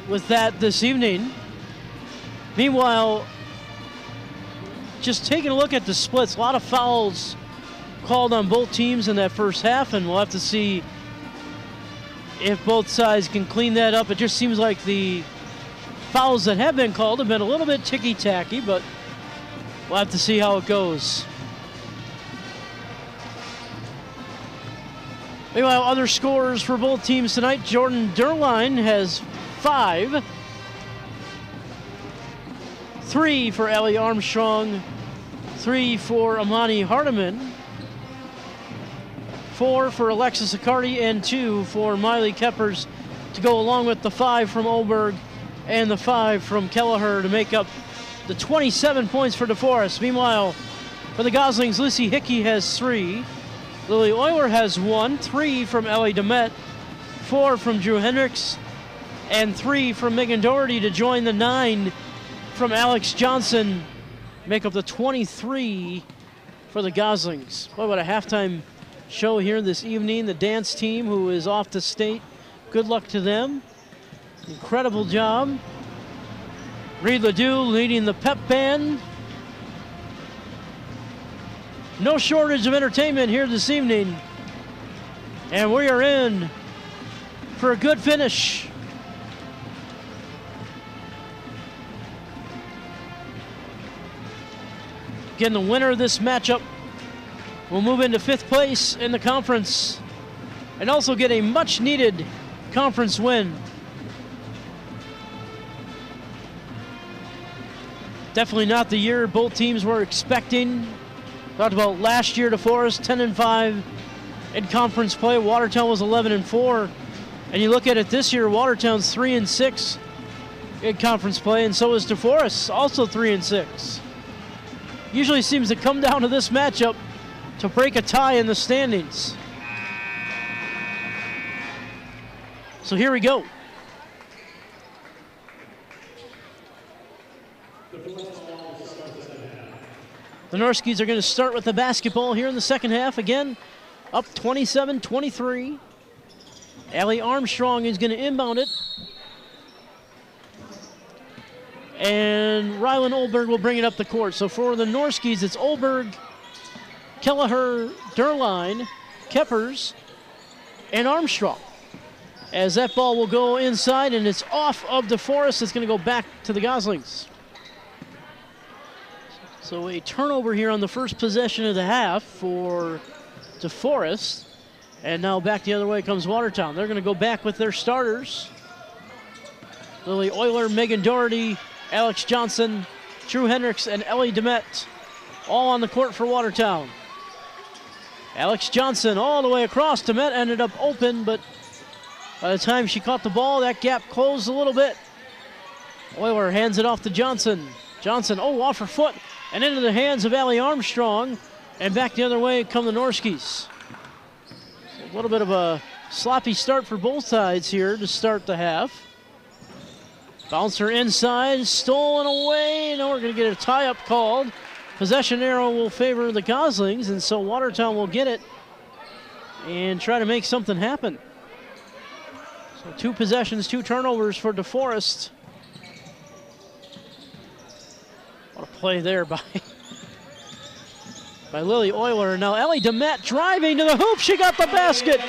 with that this evening. Meanwhile, just taking a look at the splits, a lot of fouls called on both teams in that first half, and we'll have to see if both sides can clean that up. It just seems like the fouls that have been called have been a little bit ticky-tacky, but we'll have to see how it goes. Meanwhile, other scorers for both teams tonight. Jordan Derline has 5. 3 for Ellie Armstrong. 3 for Amani Hardiman. 4 for Alexis Accardi, and 2 for Miley Keppers to go along with the 5 from Olberg and the 5 from Kelleher to make up the 27 points for DeForest. Meanwhile, for the Goslings, Lucy Hickey has 3. Lily Euler has 1. 3 from Ellie Demet. 4 from Drew Hendricks. And 3 from Megan Doherty to join the 9 from Alex Johnson. Make up the 23 for the Goslings. What about a halftime show here this evening? The dance team, who is off to state, good luck to them. Incredible job. Reed Ledoux leading the pep band. No shortage of entertainment here this evening. And we are in for a good finish. Again, the winner of this matchup will move into 5th place in the conference and also get a much-needed conference win. Definitely not the year both teams were expecting. Talked about last year, DeForest 10-5 in conference play. Watertown was 11-4. And you look at it this year, Watertown's 3-6 in conference play, and so is DeForest, also 3-6. Usually seems to come down to this matchup to break a tie in the standings. So here we go. The Norskis are going to start with the basketball here in the second half. Again, up 27-23. Allie Armstrong is going to inbound it. And Rylan Olberg will bring it up the court. So for the Norskis, it's Olberg, Kelleher, Derline, Keppers, and Armstrong. As that ball will go inside, and it's off of DeForest. It's going to go back to the Goslings. So a turnover here on the first possession of the half for DeForest. And now back the other way comes Watertown. They're going to go back with their starters. Lily Euler, Megan Doherty, Alex Johnson, Drew Hendricks, and Ellie Demet, all on the court for Watertown. Alex Johnson all the way across. Demet ended up open, but by the time she caught the ball, that gap closed a little bit. Euler hands it off to Johnson. Johnson, off her foot, and into the hands of Allie Armstrong, and back the other way come the Norskis. A little bit of a sloppy start for both sides here to start the half. Bouncer inside, stolen away. Now we're going to get a tie-up called. Possession arrow will favor the Goslings, and so Watertown will get it and try to make something happen. So 2 possessions, 2 turnovers for DeForest. What a play there by Lily Euler. Now Ellie Demet driving to the hoop. She got the basket.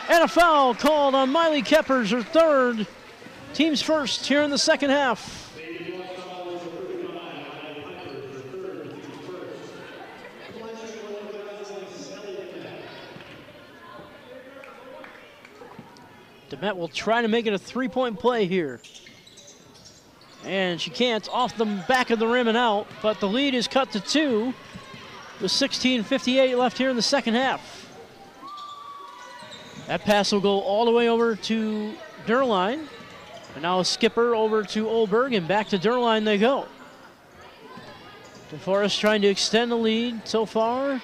And a foul called on Miley Keppers, her third. Team's first here in the second half. Demet will try to make it a 3-point play here. And she can't, off the back of the rim and out, but the lead is cut to 2 with 16:58 left here in the second half. That pass will go all the way over to Derline. And now a skipper over to Olberg, and back to Derline they go. DeForest trying to extend the lead so far.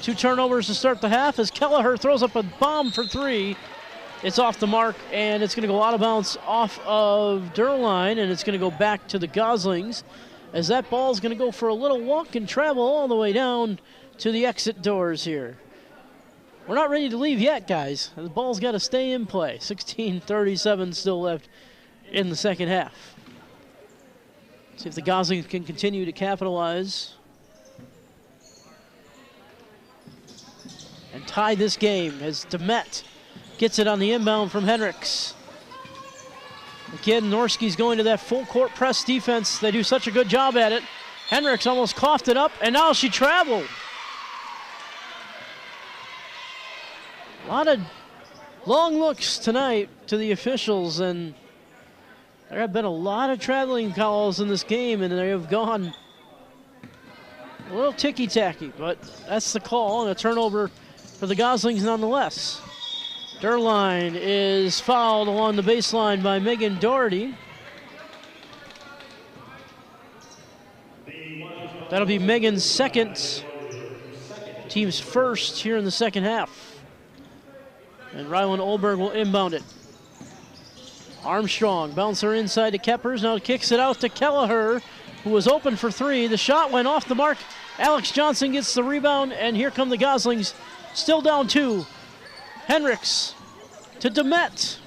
2 turnovers to start the half as Kelleher throws up a bomb for 3. It's off the mark, and it's going to go out of bounds off of Derline, and it's going to go back to the Goslings as that ball is going to go for a little walk and travel all the way down to the exit doors here. We're not ready to leave yet, guys. The ball's got to stay in play. 16:37 still left in the second half. See if the Goslings can continue to capitalize and tie this game as Demet gets it on the inbound from Hendricks. Again, Norski's going to that full court press defense. They do such a good job at it. Hendricks almost coughed it up, and now she traveled. A lot of long looks tonight to the officials, and there have been a lot of traveling calls in this game, and they have gone a little ticky-tacky, but that's the call, and a turnover for the Goslings nonetheless. Derline is fouled along the baseline by Megan Doherty. That'll be Megan's second, team's first here in the second half. And Rylan Olberg will inbound it. Armstrong, bouncer inside to Keppers, now kicks it out to Kelleher, who was open for 3. The shot went off the mark. Alex Johnson gets the rebound, and here come the Goslings, still down 2. Hendricks to Demet.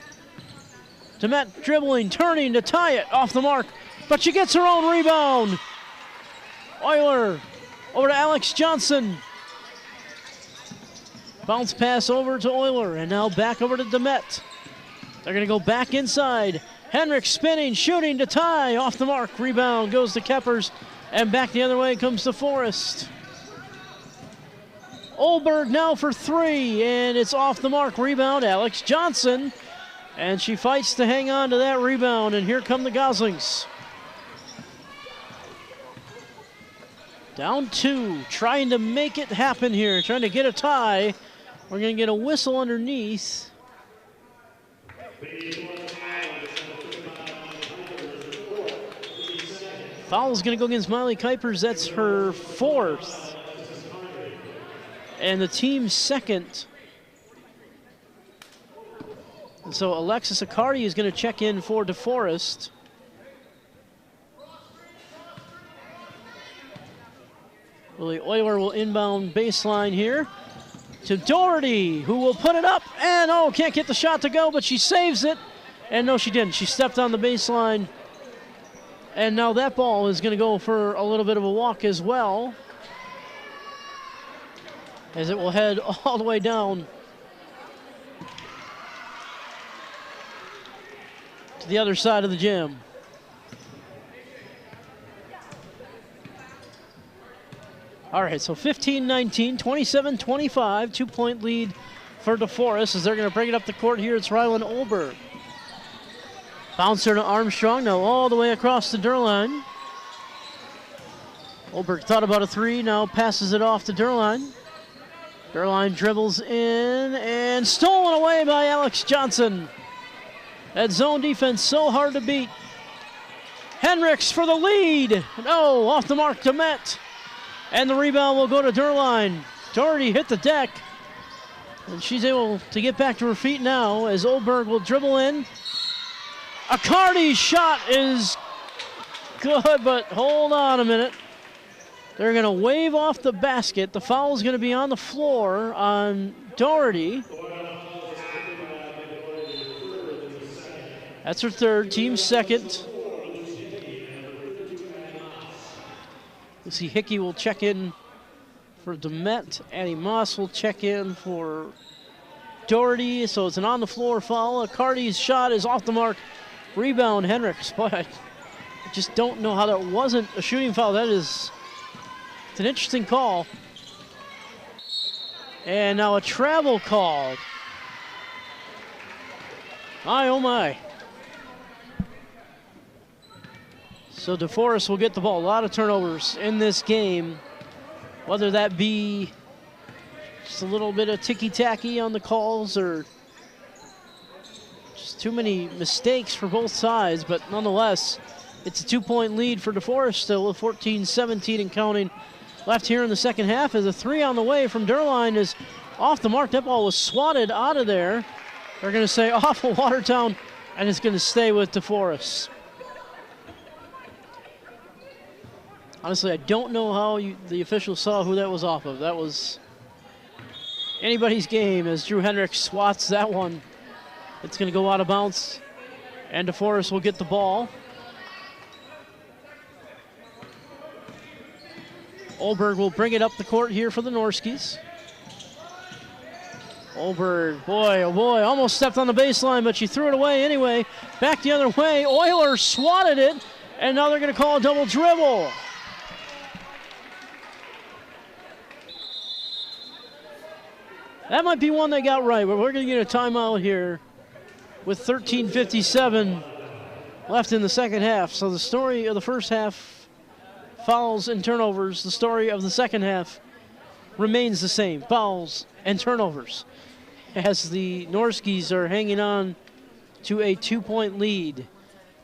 Demet dribbling, turning to tie it off the mark, but she gets her own rebound. Euler over to Alex Johnson. Bounce pass over to Euler, and now back over to Demet. They're going to go back inside. Henrik spinning, shooting to tie. Off the mark. Rebound goes to Keppers. And back the other way comes DeForest. Olberg now for three. And it's off the mark. Rebound, Alex Johnson. And she fights to hang on to that rebound. And here come the Goslings. Down two. Trying to make it happen here. Trying to get a tie. We're going to get a whistle underneath. Foul's going to go against Miley Kuipers. That's her fourth. And the team's second. And so Alexis Accardi is going to check in for DeForest. Lily Euler will inbound baseline here to Doherty, who will put it up. And, oh, can't get the shot to go, but she saves it. And no, she didn't. She stepped on the baseline. And now that ball is going to go for a little bit of a walk as well, as it will head all the way down to the other side of the gym. All right, so 15-19, 27-25, 2-point lead for DeForest as they're going to bring it up the court here. It's Rylan Olberg. Bouncer to Armstrong, now all the way across the Derline. Olberg thought about a three, now passes it off to Derline. Derline dribbles in and stolen away by Alex Johnson. That zone defense so hard to beat. Henriks for the lead. No, off the mark to Met. And the rebound will go to Derline. Doherty hit the deck. And she's able to get back to her feet now as Olberg will dribble in. Accardi's shot is good, but hold on a minute. They're going to wave off the basket. The foul is going to be on the floor on Doherty. That's her third, team second. We'll see Hickey will check in for Demet. Addie Moss will check in for Doherty. So it's an on-the-floor foul. Accardi's shot is off the mark. Rebound, Henriks. Boy, I just don't know how that wasn't a shooting foul. That is, it's an interesting call. And now a travel call. My, oh my. So DeForest will get the ball. A lot of turnovers in this game. Whether that be just a little bit of ticky-tacky on the calls or too many mistakes for both sides, but nonetheless, it's a 2-point lead for DeForest still with 14-17 and counting left here in the second half as a three on the way from Derline is off the mark. That ball was swatted out of there. They're going to say off of Watertown, and it's going to stay with DeForest. Honestly, I don't know how the officials saw who that was off of. That was anybody's game as Drew Henriks swats that one. It's going to go out of bounds, and DeForest will get the ball. Olberg will bring it up the court here for the Norskis. Olberg, boy, oh boy, almost stepped on the baseline, but she threw it away anyway. Back the other way, Euler swatted it, and now they're going to call a double dribble. That might be one they got right, but we're going to get a timeout here with 13:57 left in the second half. So the story of the first half, fouls and turnovers. The story of the second half remains the same, fouls and turnovers, as the Norskis are hanging on to a 2-point lead,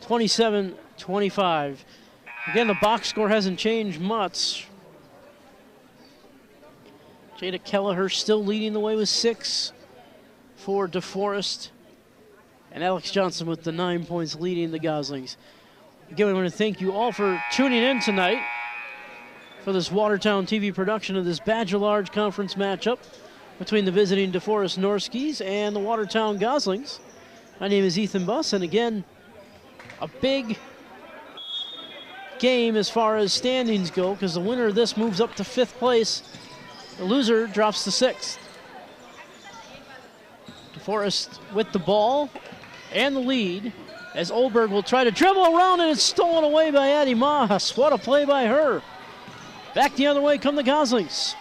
27-25. Again, the box score hasn't changed much. Jada Kelleher still leading the way with 6 for DeForest. And Alex Johnson with the 9 points leading the Goslings. Again, I want to thank you all for tuning in tonight for this Watertown TV production of this Badger Large Conference matchup between the visiting DeForest Norskis and the Watertown Goslings. My name is Ethan Buss, and again, a big game as far as standings go, because the winner of this moves up to 5th place. The loser drops to 6th. DeForest with the ball. and the lead as Olberg will try to dribble around, and it's stolen away by Addie Moss. What a play by her. Back the other way come the Goslings.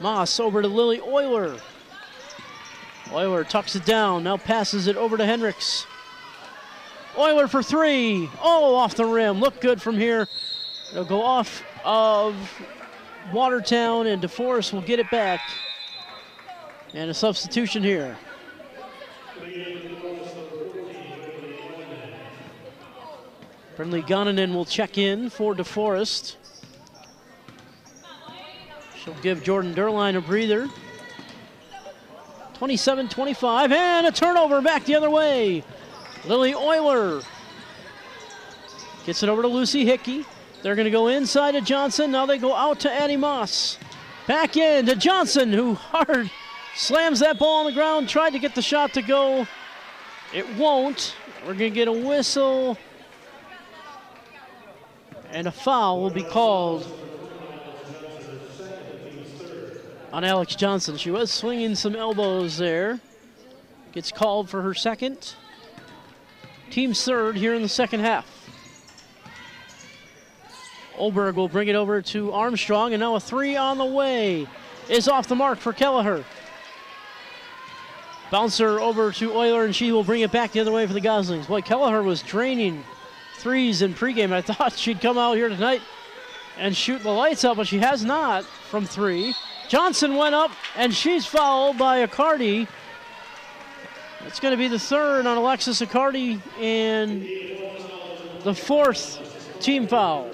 Moss over to Lily Euler. Euler tucks it down, now passes it over to Hendricks. Euler for three. Oh, off the rim. Look good from here. It'll go off of Watertown, and DeForest will get it back. And a substitution here. Brinley Gonanen will check in for DeForest. She'll give Jordan Derline a breather. 27-25, and a turnover back the other way. Lily Euler gets it over to Lucy Hickey. They're going to go inside to Johnson. Now they go out to Addie Moss. Back in to Johnson, who hard slams that ball on the ground. Tried to get the shot to go. It won't. We're going to get a whistle. And a foul will be called on Alex Johnson. She was swinging some elbows there. Gets called for her second. Team's third here in the second half. Olberg will bring it over to Armstrong, and now a three on the way is off the mark for Kelleher. Bouncer over to Euler, and she will bring it back the other way for the Goslings. Boy, Kelleher was draining threes in pregame. I thought she'd come out here tonight and shoot the lights out, but she has not from three. Johnson went up, and she's fouled by Accardi. It's going to be the third on Alexis Accardi, and the fourth team foul.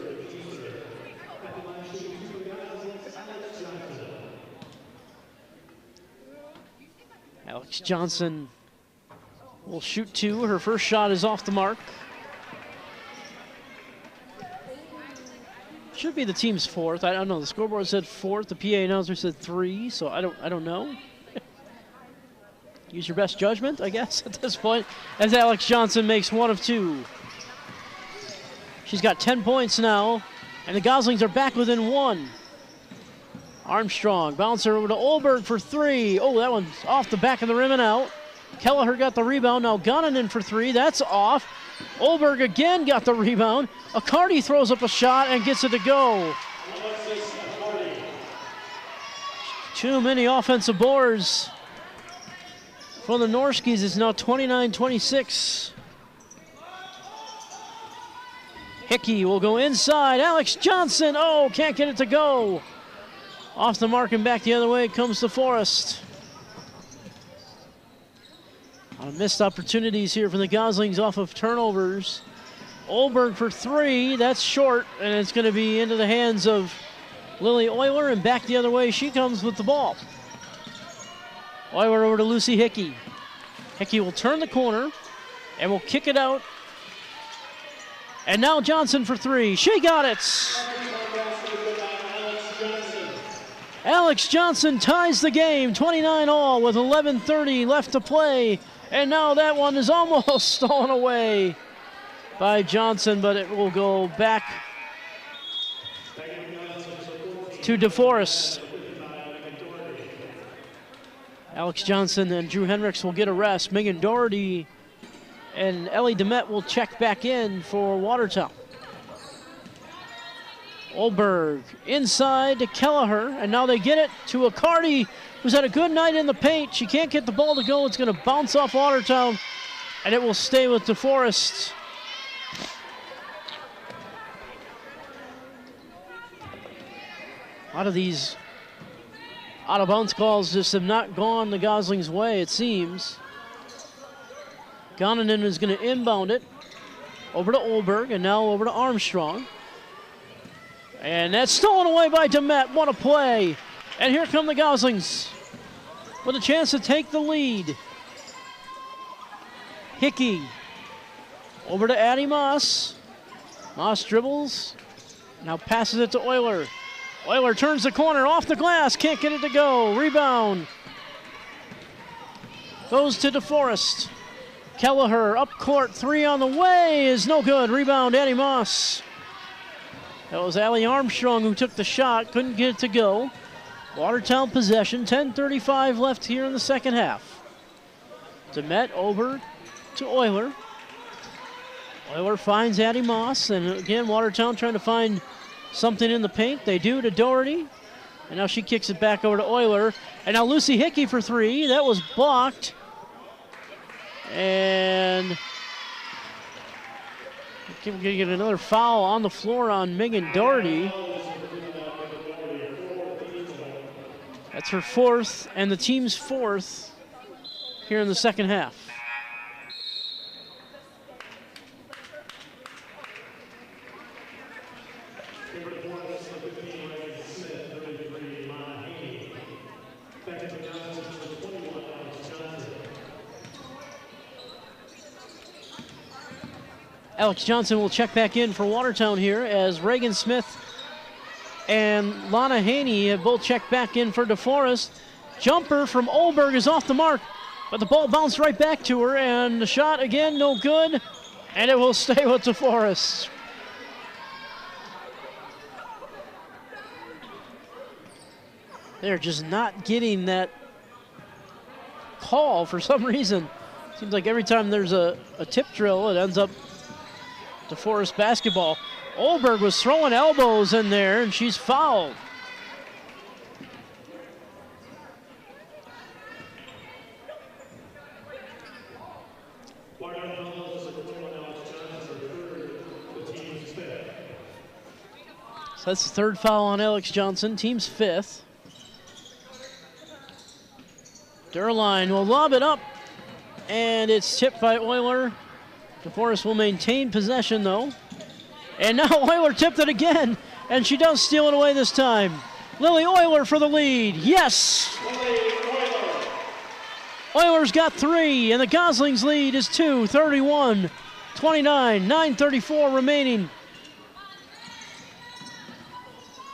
Alex Johnson will shoot two. Her first shot is off the mark. Should be the team's fourth. I don't know. The scoreboard said fourth. The PA announcer said three, so I don't know. Use your best judgment, I guess, at this point, as Alex Johnson makes one of two. She's got 10 points now, and the Goslings are back within one. Armstrong, bouncer over to Olberg for three. Oh, that one's off the back of the rim and out. Kelleher got the rebound. Now Gonanen for three. That's off. Olberg again got the rebound. Accardi throws up a shot and gets it to go. Too many offensive boards for the Norskis. It's now 29-26. Hickey will go inside. Alex Johnson, oh, can't get it to go. Off the mark and back the other way comes DeForest. Missed opportunities here for the Goslings off of turnovers. Olberg for three, that's short, and it's going to be into the hands of Lily Euler, and back the other way she comes with the ball. Euler over to Lucy Hickey. Hickey will turn the corner and will kick it out. And now Johnson for three. She got it. Alex Johnson ties the game, 29-all with 11:30 left to play. And now that one is almost stolen away by Johnson, but it will go back to DeForest. Alex Johnson and Drew Hendricks will get a rest. Megan Doherty and Ellie DeMette will check back in for Watertown. Olberg inside to Kelleher, and now they get it to Accardi, who's had a good night in the paint. She can't get the ball to go. It's going to bounce off Watertown, and it will stay with DeForest. A lot of these out-of-bounds calls just have not gone the Goslings' way, it seems. Gonanen is going to inbound it over to Olberg, and now over to Armstrong. And that's stolen away by DeMette. What a play. And here come the Goslings with a chance to take the lead. Hickey over to Addie Moss. Moss dribbles, now passes it to Euler. Euler turns the corner, off the glass, can't get it to go. Rebound goes to DeForest. Kelleher up court, three on the way is no good. Rebound, Addie Moss. That was Allie Armstrong who took the shot, couldn't get it to go. Watertown possession, 10:35 left here in the second half. DeMet over to Euler. Euler finds Addie Moss, and again, Watertown trying to find something in the paint. They do to Doherty, and now she kicks it back over to Euler. And now Lucy Hickey for three. That was blocked. And we're going to get another foul on the floor on Megan Doherty. That's her fourth, and the team's fourth here in the second half. Alex Johnson will check back in for Watertown here as Reagan Smith and Lana Haney have both checked back in for DeForest. Jumper from Olberg is off the mark, but the ball bounced right back to her, and the shot again, no good, and it will stay with DeForest. They're just not getting that call for some reason. Seems like every time there's a tip drill, it ends up DeForest basketball. Olberg was throwing elbows in there, and she's fouled. So that's the third foul on Alex Johnson, team's fifth. Derline will lob it up, and it's tipped by Euler. DeForest will maintain possession, though. And now Euler tipped it again, and she does steal it away this time. Lily Euler for the lead. Yes! Euler's got three, and the Goslings lead is 2, 31-29, 9:34 remaining.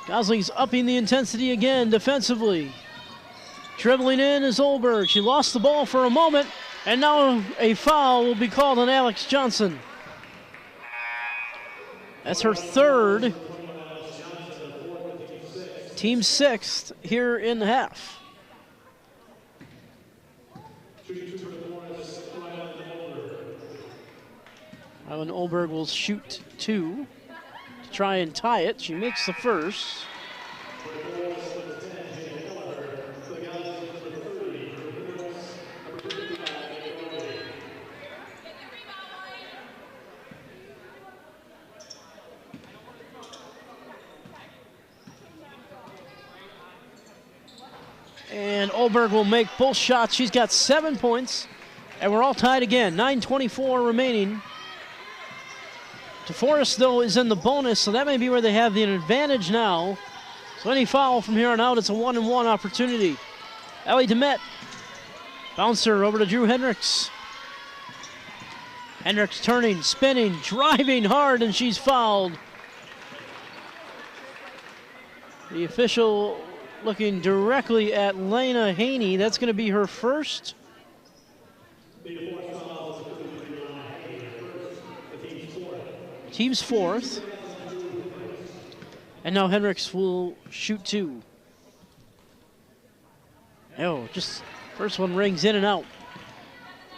Goslings upping the intensity again defensively. Dribbling in is Olberg. She lost the ball for a moment, and now a foul will be called on Alex Johnson. That's her third. Team sixth here in the half. Ivan Olberg will shoot two to try and tie it. She makes the first. And Olberg will make both shots. She's got 7 points, and we're all tied again. 9:24 remaining. DeForest, though, is in the bonus, so that may be where they have the advantage now. So any foul from here on out, it's a 1-and-1 opportunity. Ellie DeMet, bouncer over to Drew Hendricks. Hendricks turning, spinning, driving hard, and she's fouled. The official looking directly at Lena Haney. That's going to be her first. Team's fourth. And now Hendricks will shoot two. Oh, just first one rings in and out.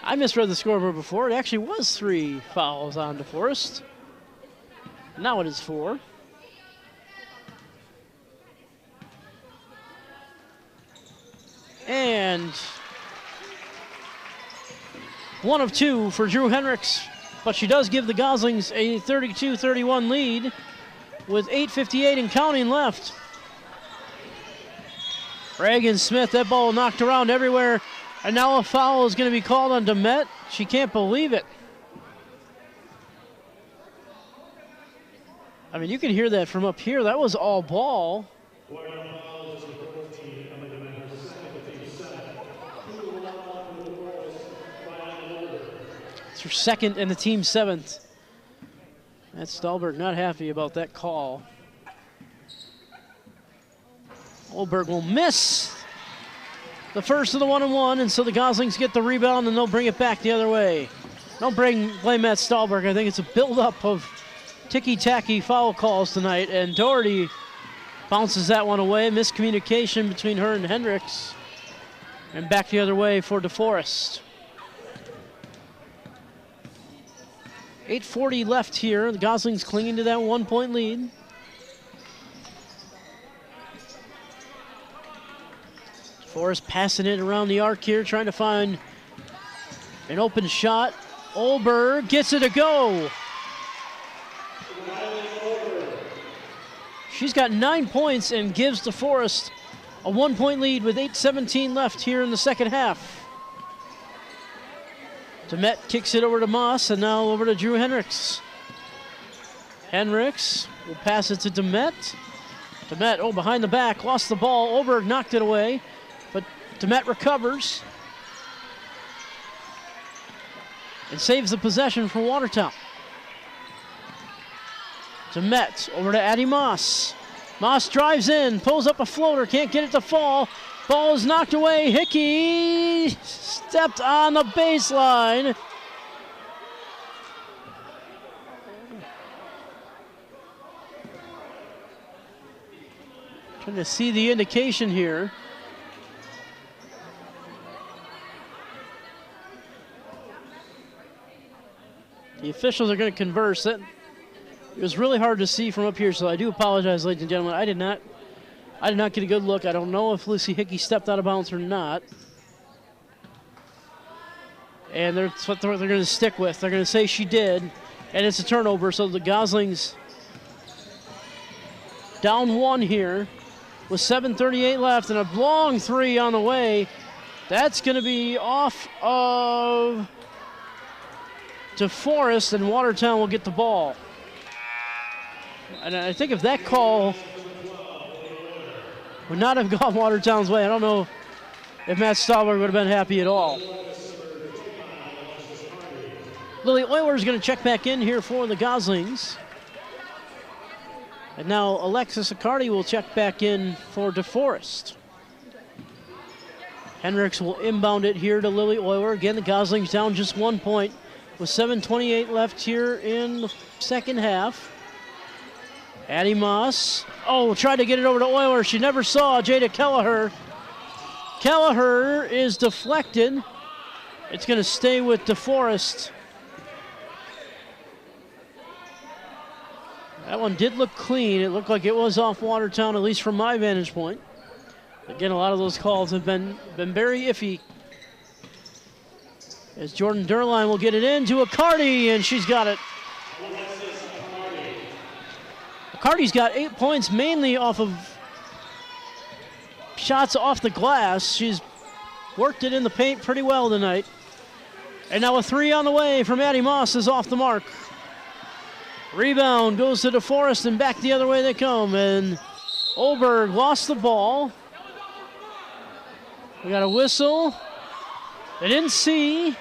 I misread the scoreboard before. It actually was 3 fouls on DeForest. Now it is 4. And 1 of 2 for Drew Hendricks, but she does give the Goslings a 32-31 lead with 8:58 and counting left. Reagan Smith, that ball knocked around everywhere, and now a foul is going to be called on DeMet. She can't believe it. I mean, you can hear that from up here. That was all ball. It's her second and the team's 7th. Matt Stahlberg not happy about that call. Olberg will miss the first of the 1-and-1, and so the Goslings get the rebound and they'll bring it back the other way. Don't blame Matt Stahlberg. I think it's a buildup of ticky-tacky foul calls tonight, and Doherty bounces that one away. Miscommunication between her and Hendricks. And back the other way for DeForest. 8:40 left here. The Goslings clinging to that 1-point lead. DeForest passing it around the arc here, trying to find an open shot. Olberg gets it to go. She's got 9 points and gives DeForest a 1-point lead with 8:17 left here in the second half. Demet kicks it over to Moss and now over to Drew Henricks. Henricks will pass it to Demet. Demet, oh, behind the back, lost the ball. Olberg knocked it away, but Demet recovers and saves the possession for Watertown. Demet over to Addie Moss. Moss drives in, pulls up a floater, can't get it to fall. Ball is knocked away. Hickey stepped on the baseline. Trying to see the indication here. The officials are going to converse. It was really hard to see from up here, so I do apologize, ladies and gentlemen. I did not get a good look. I don't know if Lucy Hickey stepped out of bounds or not. And that's what they're going to stick with. They're going to say she did, and it's a turnover. So the Goslings down 1 here with 7:38 left and a long 3 on the way. That's going to be off of DeForest, and Watertown will get the ball. And I think if that call would not have gone Watertown's way, I don't know if Matt Stahlberg would have been happy at all. Lily Euler is going to check back in here for the Goslings. And now Alexis Accardi will check back in for DeForest. Henricks will inbound it here to Lily Euler. Again, the Goslings down just 1 point with 7:28 left here in the second half. Addie Moss, tried to get it over to Euler. She never saw Jada Kelleher. Kelleher is deflected. It's going to stay with DeForest. That one did look clean. It looked like it was off Watertown, at least from my vantage point. Again, a lot of those calls have been very iffy. As Jordan Durline will get it in to Accardi, and she's got it. Accardi's got 8 points, mainly off of shots off the glass. She's worked it in the paint pretty well tonight. And now a 3 on the way from Addie Moss is off the mark. Rebound goes to DeForest, and back the other way they come. And Olberg lost the ball. We got a whistle. They didn't see.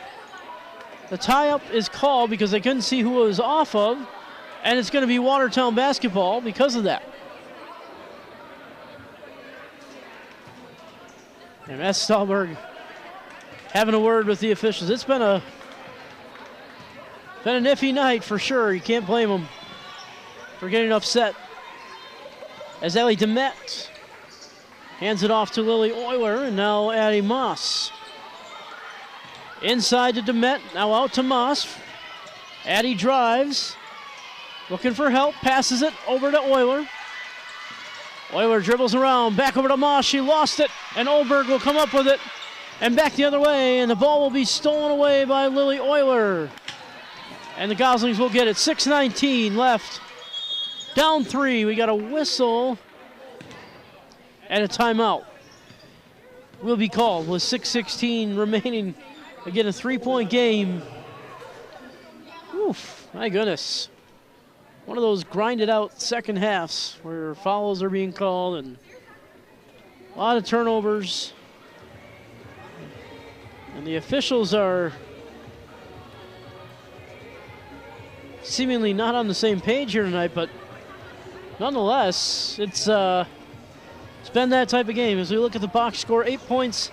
The tie-up is called because they couldn't see who it was off of. And it's going to be Watertown basketball because of that. And Matt Stahlberg having a word with the officials. It's been an iffy night for sure. You can't blame them for getting upset. As Ellie Demet hands it off to Lily Euler, and now Addie Moss. Inside to Demet, now out to Moss. Addie drives. Looking for help, passes it over to Euler. Euler dribbles around, back over to Moss. She lost it, and Olberg will come up with it. And back the other way, and the ball will be stolen away by Lily Euler. And the Goslings will get it. 6:19 left. Down 3. We got a whistle and a timeout will be called with 6:16 remaining. Again, a 3-point game. Oof, my goodness. One of those grinded out second halves where fouls are being called and a lot of turnovers. And the officials are seemingly not on the same page here tonight, but nonetheless, it's been that type of game. As we look at the box score, 8 points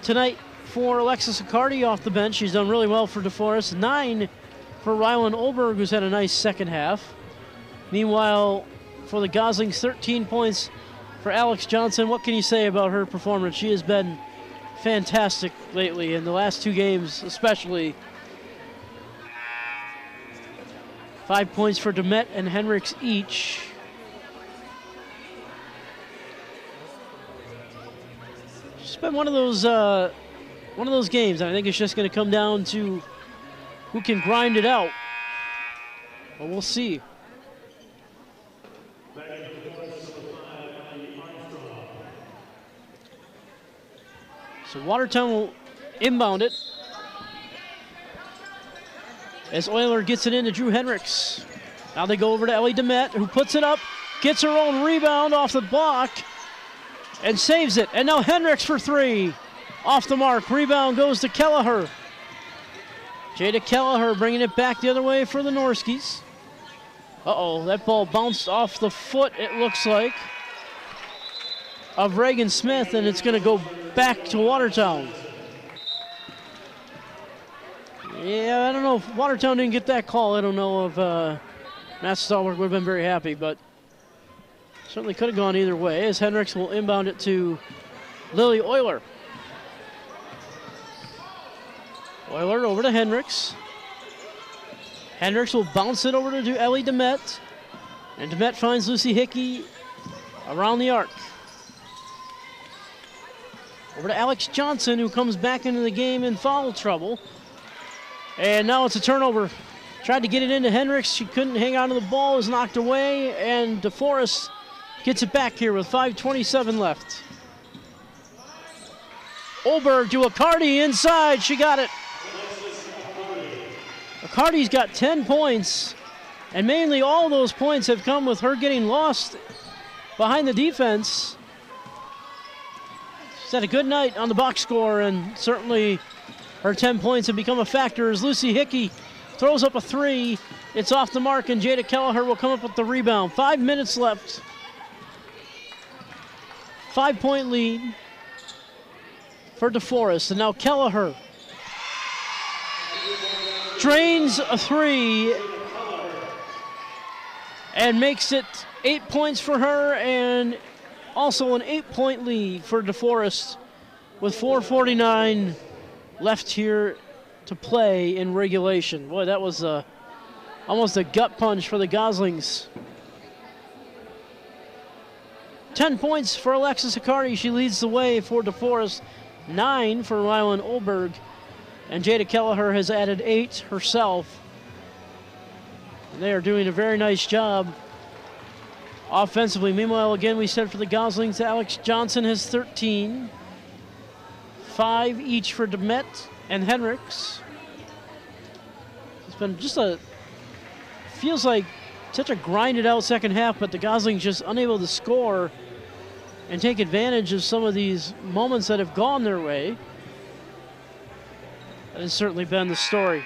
tonight for Alexis Accardi off the bench. She's done really well for DeForest. 9 for Rylan Olberg, who's had a nice second half. Meanwhile, for the Goslings, 13 points for Alex Johnson. What can you say about her performance? She has been fantastic lately in the last 2 games, especially. 5 points for DeMett and Henricks each. It's been one of those games. I think it's just going to come down to who can grind it out. But we'll see. So Watertown will inbound it as Euler gets it into Drew Henricks. Now they go over to Ellie DeMett, who puts it up, gets her own rebound off the block, and saves it. And now Henricks for three. Off the mark. Rebound goes to Kelleher. Jada Kelleher bringing it back the other way for the Norskis. Uh-oh, that ball bounced off the foot, it looks like, of Reagan Smith, and it's going to go back to Watertown. Yeah, I don't know if Watertown didn't get that call. I don't know if Matt Stallworth would have been very happy, but certainly could have gone either way, as Henricks will inbound it to Lily Euler. Euler over to Henricks. Henricks will bounce it over to Ellie DeMett. And DeMett finds Lucy Hickey around the arc. Over to Alex Johnson, who comes back into the game in foul trouble. And now it's a turnover. Tried to get it into Henricks. She couldn't hang on to the ball. Was knocked away. And DeForest gets it back here with 5:27 left. Olberg to Accardi inside. She got it. Accardi's got 10 points. And mainly all those points have come with her getting lost behind the defense. She's had a good night on the box score, and certainly her 10 points have become a factor as Lucy Hickey throws up a three. It's off the mark, and Jada Kelleher will come up with the rebound. 5 minutes left. 5-point lead for DeForest. And now Kelleher drains a three and makes it 8 points for her, and also an 8-point lead for DeForest with 4:49 left here to play in regulation. Boy, that was almost a gut punch for the Goslings. 10 points for Alexis Accardi. She leads the way for DeForest. 9 for Rylan Olberg. And Jada Kelleher has added 8 herself. And they are doing a very nice job offensively. Meanwhile, again, we said for the Goslings, Alex Johnson has 13. 5 each for DeMett and Henricks. It's been just feels like such a grinded out second half, but the Goslings just unable to score and take advantage of some of these moments that have gone their way. That has certainly been the story.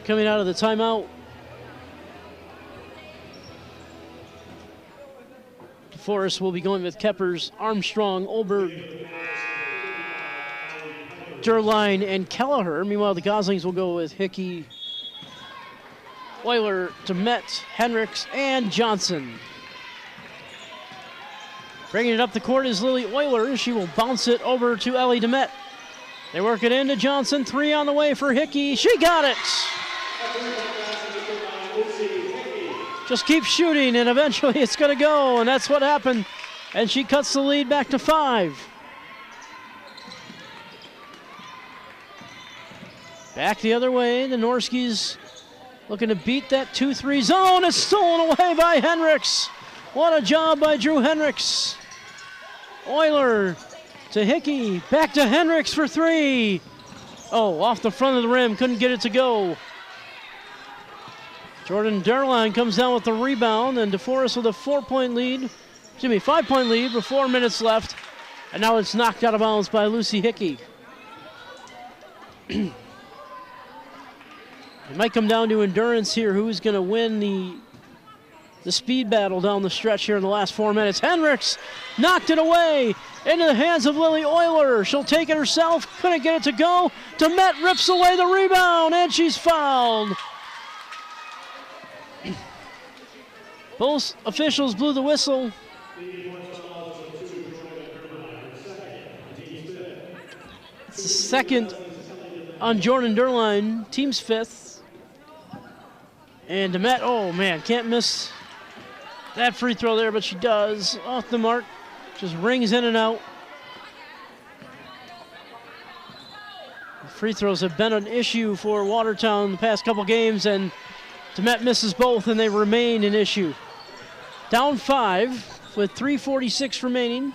Coming out of the timeout, DeForest will be going with Keppers, Armstrong, Olberg, Derline, and Kelleher. Meanwhile, the Goslings will go with Hickey, Euler, DeMett, Henricks, and Johnson. Bringing it up the court is Lily Euler. She will bounce it over to Ellie DeMett. They work it into Johnson. 3 on the way for Hickey. She got it! Just keep shooting, and eventually it's going to go, and that's what happened. And she cuts the lead back to 5. Back the other way, the Norskis looking to beat that 2-3 zone. It's stolen away by Henricks. What a job by Drew Henricks. Euler to Hickey, back to Henricks for 3. Oh, off the front of the rim, couldn't get it to go. Jordan Derline comes down with the rebound, and DeForest with a 5-point lead with 4 minutes left. And now it's knocked out of bounds by Lucy Hickey. It might come down to endurance here. Who's going to win the speed battle down the stretch here in the last 4 minutes? Henricks knocked it away into the hands of Lily Euler. She'll take it herself. Couldn't get it to go. DeMett rips away the rebound, and she's fouled. Both officials blew the whistle. It's the second on Jordan Derline, team's 5th. And Demet, oh man, can't miss that free throw there, but she does. Off the mark, just rings in and out. Free throws have been an issue for Watertown the past couple games, and Demet misses both, and they remain an issue. Down 5 with 3:46 remaining.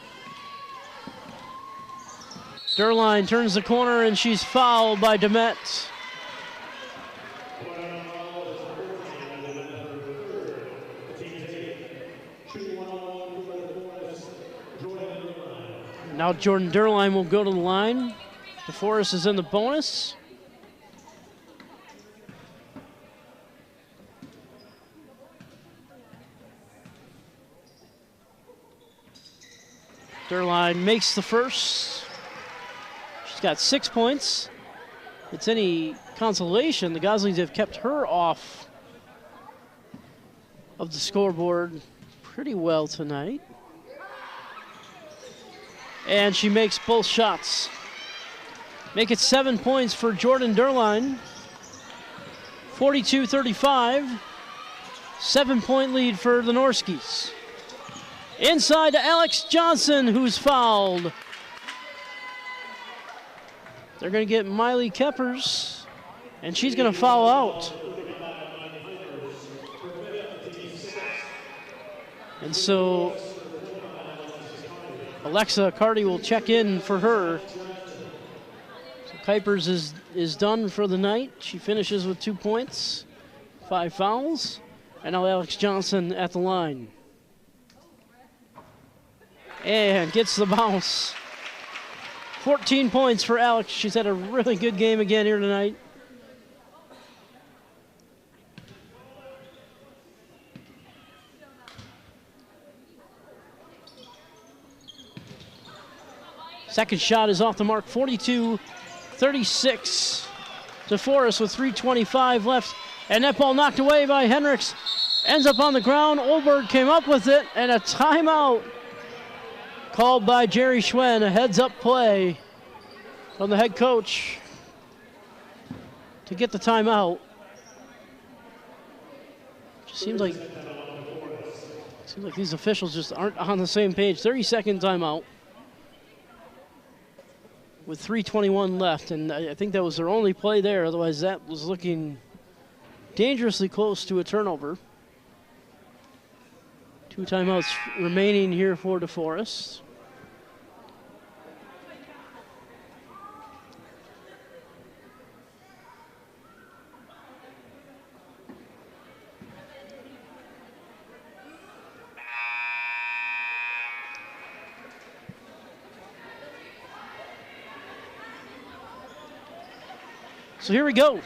Derline turns the corner, and she's fouled by Demet. Now Jordan Derline will go to the line. DeForest is in the bonus. Derline makes the first. She's got 6 points. If it's any consolation, the Goslings have kept her off of the scoreboard pretty well tonight. And she makes both shots. Make it 7 points for Jordan Derline. 42-35. 7-point lead for the Norskis. Inside to Alex Johnson, who's fouled. They're going to get Miley Keppers, and she's going to foul out. And so Alexa Carty will check in for her. So Kuipers is done for the night. She finishes with 2 points, 5 fouls, and now Alex Johnson at the line. And gets the bounce. 14 points for Alex. She's had a really good game again here tonight. Second shot is off the mark, 42-36. DeForest with 3:25 left. And that ball knocked away by Hendricks. Ends up on the ground. Olberg came up with it, and a timeout called by Jerry Schwen, a heads-up play from the head coach to get the timeout. Just seems like these officials just aren't on the same page. 30-second timeout with 3:21 left, and I think that was their only play there. Otherwise, that was looking dangerously close to a turnover. 2 timeouts remaining here for DeForest. So here we go.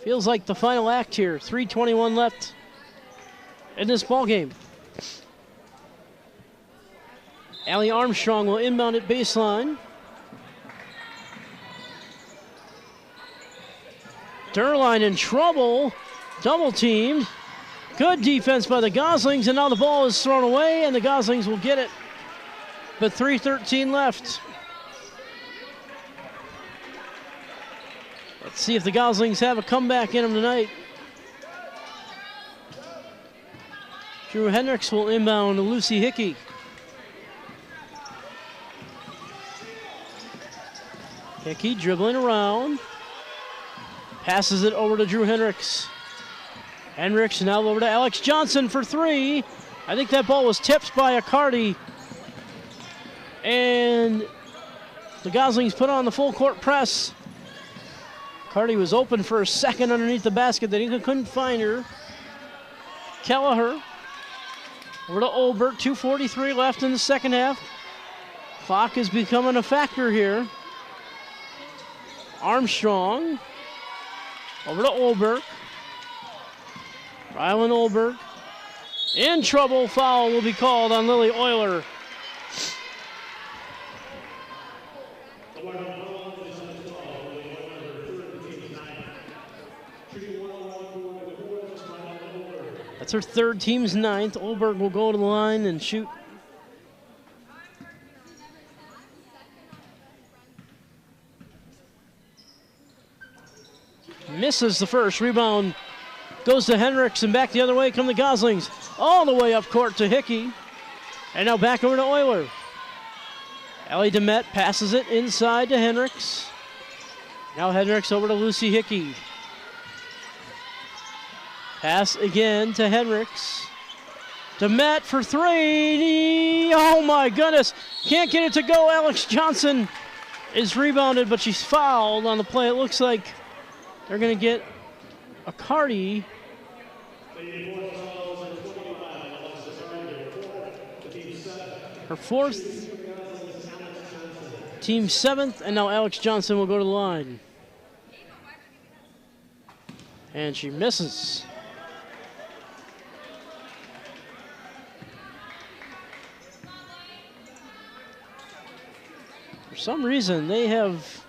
Feels like the final act here. 3:21 left in this ball game. Allie Armstrong will inbound at baseline. Derline in trouble. Double teamed. Good defense by the Goslings, and now the ball is thrown away, and the Goslings will get it. But 3:13 left. Let's see if the Goslings have a comeback in them tonight. Drew Hendricks will inbound to Lucy Hickey. Hickey dribbling around. Passes it over to Drew Hendricks. Hendricks now over to Alex Johnson for 3. I think that ball was tipped by Accardi. And the Goslings put on the full court press. Carty was open for a second underneath the basket. They couldn't find her. Kelleher over to Olbert. 2:43 left in the second half. Clock is becoming a factor here. Armstrong over to Olberg. Rylan Olberg in trouble. Foul will be called on Lily Euler. That's her third, team's 9th. Olberg will go to the line and shoot. misses the first. Rebound goes to Henricks, and back the other way come the Goslings. All the way up court to Hickey. And now back over to Euler. Ellie DeMette passes it inside to Henricks. Now Henricks over to Lucy Hickey. Pass again to Henricks. DeMette for three. Oh my goodness. Can't get it to go. Alex Johnson is rebounded, but she's fouled on the play. It looks like they're going to get a Cardi. Her fourth, team seventh, and now Alex Johnson will go to the line. And she misses. For some reason, they have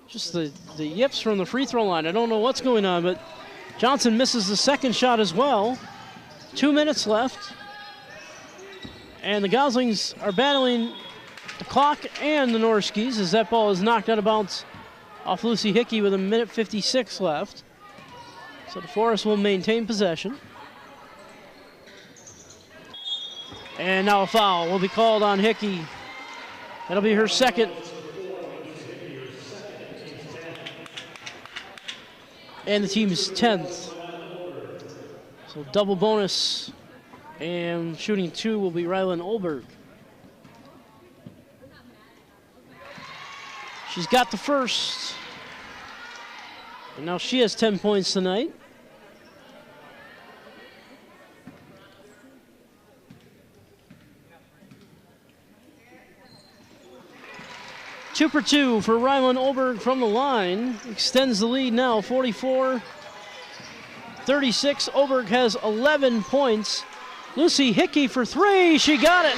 just the yips from the free throw line. I don't know what's going on, but Johnson misses the second shot as well. 2 minutes left. And the Goslings are battling the clock and the Norskis as that ball is knocked out of bounds off Lucy Hickey with 1:56 left. So DeForest will maintain possession. And now a foul will be called on Hickey. That'll be her second. And the team's 10th. So double bonus. And shooting two will be Rylan Olberg. She's got the first. And now she has 10 points tonight. Two for two for Rylan Olberg from the line. Extends the lead now, 44-36. Olberg has 11 points. Lucy Hickey for three, she got it.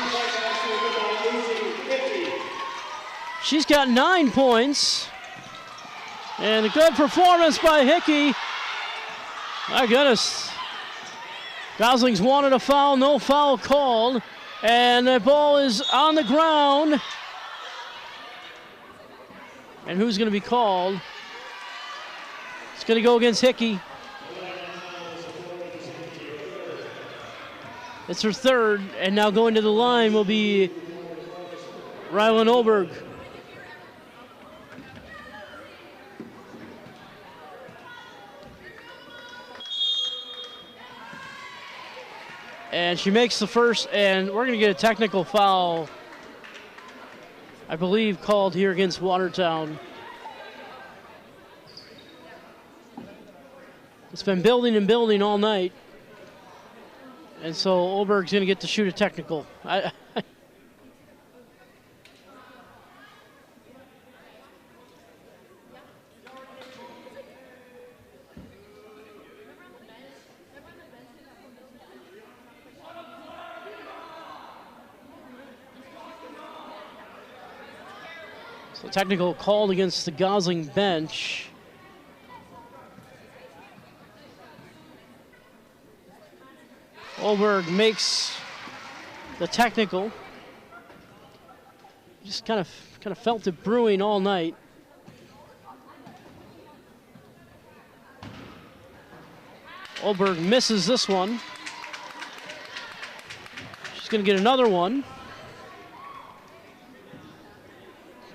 She's got 9 points. And a good performance by Hickey. My goodness. Goslings wanted a foul, no foul called. And the ball is on the ground. And who's going to be called? It's going to go against Hickey. It's her third, and now going to the line will be Rylan Olberg. And she makes the first, and we're going to get a technical foul, I believe, called here against Watertown. It's been building and building all night. And so Olberg's going to get to shoot a technical. So technical called against the Gosling bench. Olberg makes the technical. Just kind of felt it brewing all night. Olberg misses this one. She's going to get another one.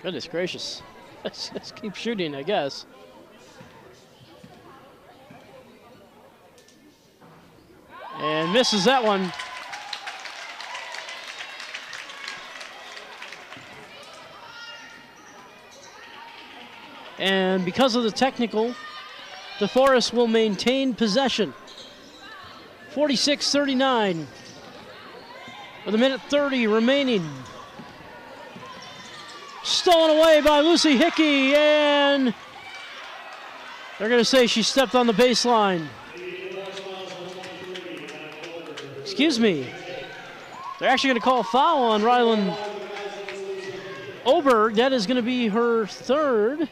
Goodness gracious. Let's keep shooting, I guess. And misses that one. And because of the technical, DeForest will maintain possession. 46-39. With 1:30 remaining. Stolen away by Lucy Hickey, and they're going to say she stepped on the baseline. Excuse me. They're actually going to call a foul on Rylan Olberg. That is going to be her third.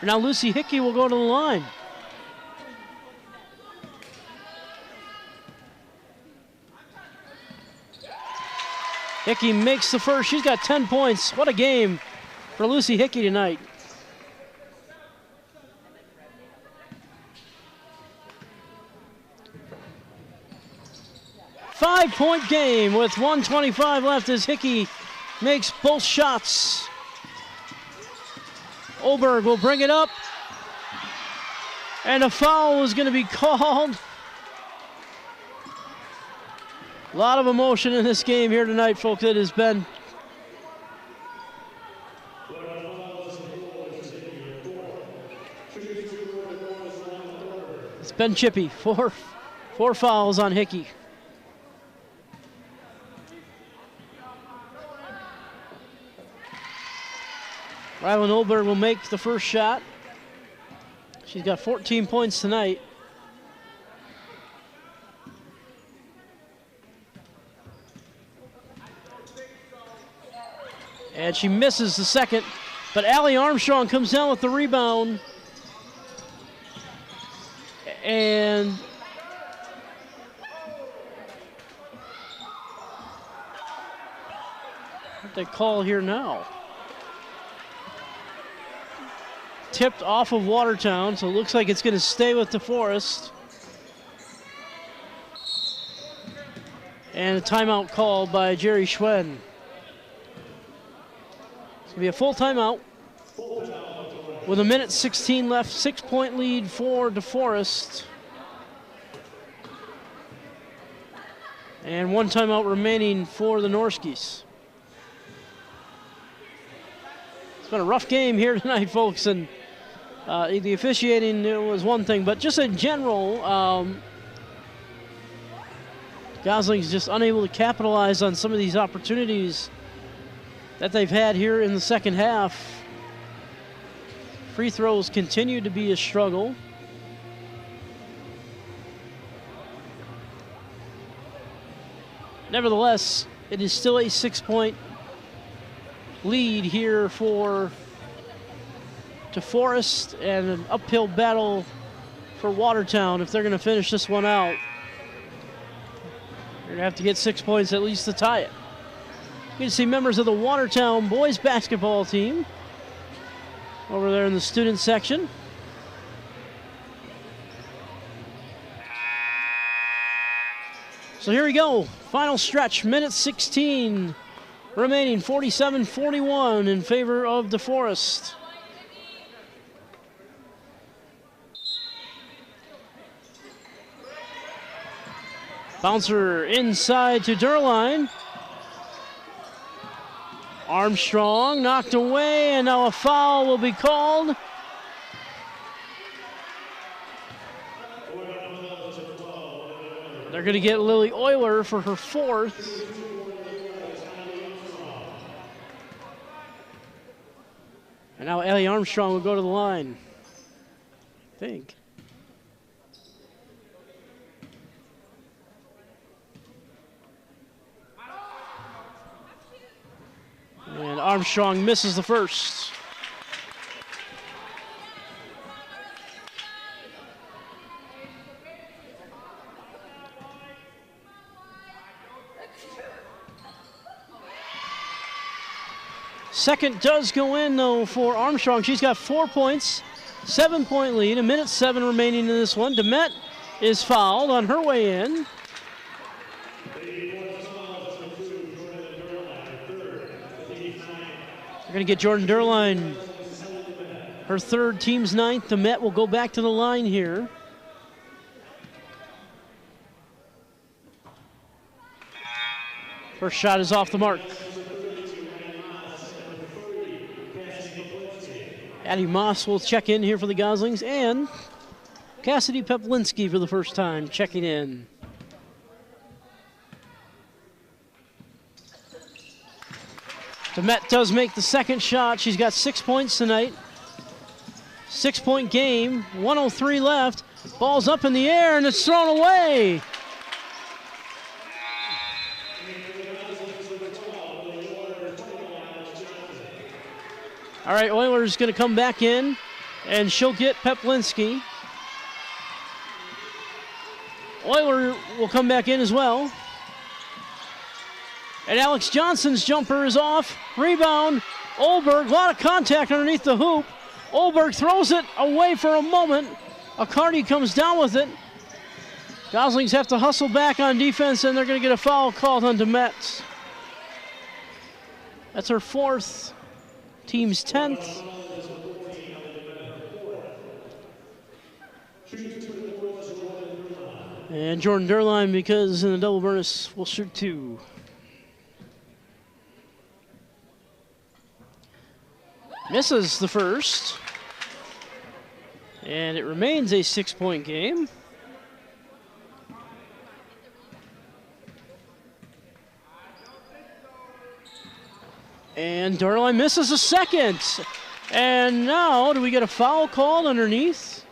Now Lucy Hickey will go to the line. Hickey makes the first. She's got 10 points. What a game for Lucy Hickey tonight. 5-point game with 1:25 left as Hickey makes both shots. Oberg will bring it up. And a foul is going to be called. A lot of emotion in this game here tonight, folks. It has been. It's been chippy. Four fouls on Hickey. Rylan Oberg will make the first shot. She's got 14 points tonight. And she misses the second, but Allie Armstrong comes down with the rebound. And what they call here now? Tipped off of Watertown, so it looks like it's going to stay with DeForest. And a timeout called by Jerry Schwen. It's going to be a full timeout. With 1:16 left, 6-point lead for DeForest. And one timeout remaining for the Norskis. It's been a rough game here tonight, folks, and the officiating was one thing, but just in general, Gosling's just unable to capitalize on some of these opportunities that they've had here in the second half. Free throws continue to be a struggle. Nevertheless, it is still a 6-point lead here for DeForest and an uphill battle for Watertown if they're going to finish this one out. They're going to have to get 6 points at least to tie it. You can see members of the Watertown boys basketball team over there in the student section. So here we go, final stretch, 1:16 remaining, 47-41 in favor of DeForest. Bouncer inside to Derline. Armstrong knocked away, and now a foul will be called. They're going to get Lily Euler for her fourth. And now Ellie Armstrong will go to the line, I think. And Armstrong misses the first. Second does go in, though, for Armstrong. She's got 4 points, 7-point lead, 1:07 remaining in this one. DeMette is fouled on her way in. They're going to get Jordan Derline, her third, team's ninth. DeMette will go back to the line here. First shot is off the mark. Addie Moss will check in here for the Goslings, and Cassidy Peplinski for the first time checking in. DeMette does make the second shot. She's got 6 points tonight. 6-point game, 1:03 left. Ball's up in the air, and it's thrown away. All right, Euler's going to come back in, and she'll get Peplinski. Euler will come back in as well. And Alex Johnson's jumper is off. Rebound, Oberg, a lot of contact underneath the hoop. Oberg throws it away for a moment. Accardi comes down with it. Goslings have to hustle back on defense, and they're going to get a foul called on DeMet. That's her 4th, team's 10th. And Jordan Durline, because in the double bonus, will shoot 2. Misses the first. And it remains a 6-point game. And Durline misses a second. And now, do we get a foul called underneath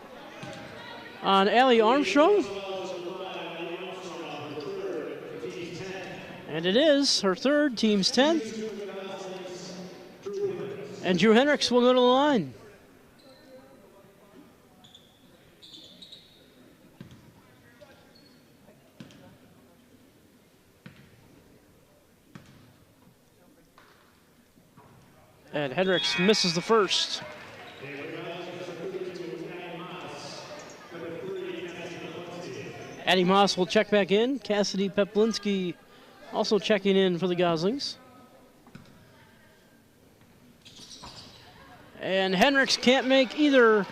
on Allie Armstrong? And it is her 3rd, team's 10th. And Drew Hendricks will go to the line. And Hendricks misses the first. Addie Moss will check back in. Cassidy Peplinski also checking in for the Goslings. And Hendricks can't make either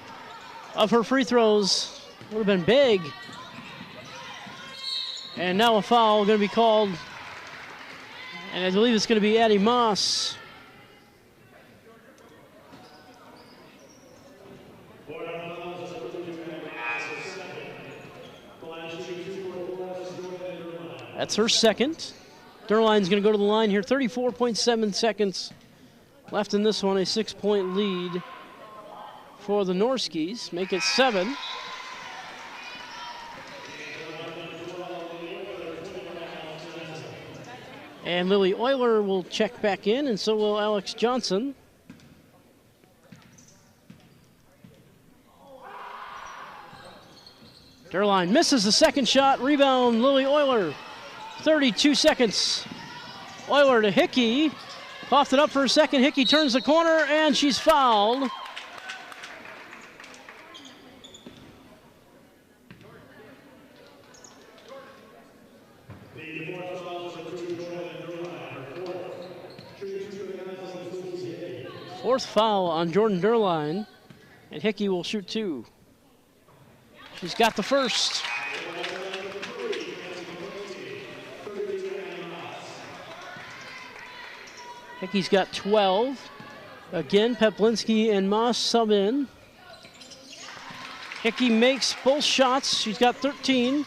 of her free throws. Would have been big. And now a foul going to be called. And I believe it's going to be Addie Moss. That's her 2nd. Durline's going to go to the line here. 34.7 seconds left in this one. A 6-point lead for the Norskis. Make it 7. And Lily Euler will check back in, and so will Alex Johnson. Durline misses the second shot. Rebound, Lily Euler. 32 seconds. Euler to Hickey. Coughed it up for a second. Hickey turns the corner, and she's fouled. Fourth foul on Jordan Durline, and Hickey will shoot 2. She's got the first. Hickey's got 12. Again, Peplinski and Moss sub in. Hickey makes both shots. She's got 13.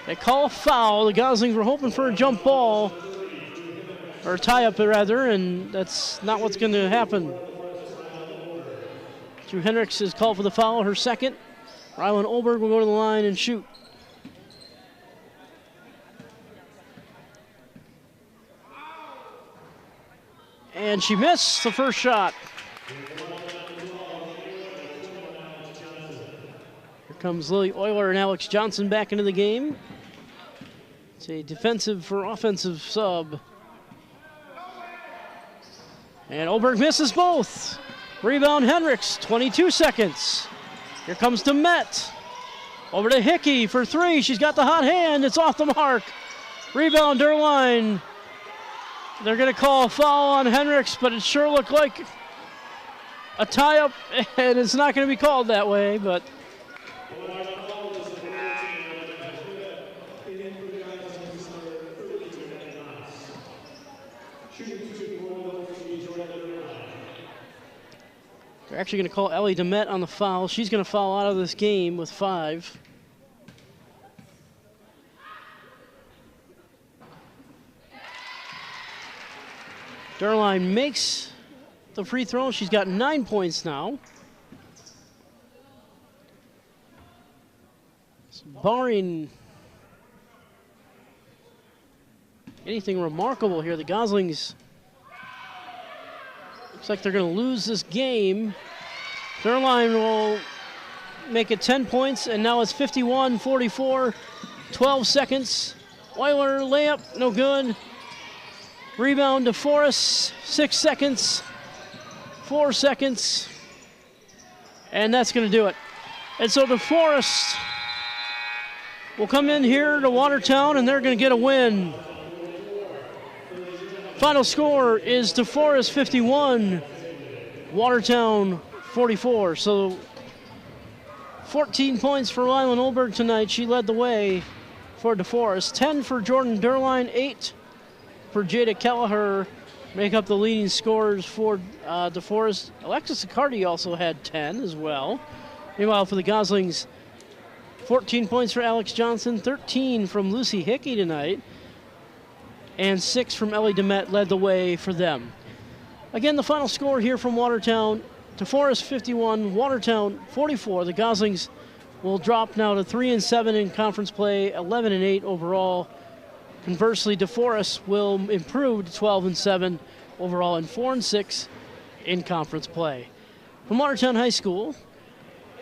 They call a foul. The Goslings were hoping for a jump ball, or a tie-up rather, and that's not what's going to happen. Drew Hendricks is called for the foul, her 2nd. Rylan Olberg will go to the line and shoot. And she missed the first shot. Here comes Lily Euler and Alex Johnson back into the game. It's a defensive for offensive sub. And Olberg misses both. Rebound Hendricks, 22 seconds. Here comes DeMet. Over to Hickey for 3. She's got the hot hand. It's off the mark. Rebound Durline. They're going to call a foul on Hendricks, but it sure looked like a tie-up, and it's not going to be called that way, but... They're actually going to call Ellie DeMet on the foul. She's going to foul out of this game with 5. Durline makes the free throw. She's got 9 points now. So barring anything remarkable here, the Goslings looks like they're going to lose this game. Durline will make it 10 points, and now it's 51-44, 12 seconds. Euler layup, no good. Rebound DeForest, 6 seconds. 4 seconds. And that's going to do it. And so DeForest will come in here to Watertown, and they're going to get a win. Final score is DeForest 51, Watertown 44. So 14 points for Rylan Olberg tonight. She led the way for DeForest. 10 for Jordan Derline, 8 for Jada Kelleher make up the leading scorers for DeForest. Alexis Accardi also had 10 as well. Meanwhile, for the Goslings, 14 points for Alex Johnson, 13 from Lucy Hickey tonight, and 6 from Ellie Demet led the way for them. Again, the final score here from Watertown, DeForest 51, Watertown 44. The Goslings will drop now to 3-7 in conference play, 11-8 overall. Conversely, DeForest will improve to 12-7 overall and 4-6 in conference play. From Watertown High School,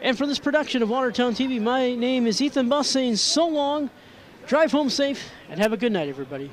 and for this production of Watertown TV, my name is Ethan Buss saying so long, drive home safe, and have a good night, everybody.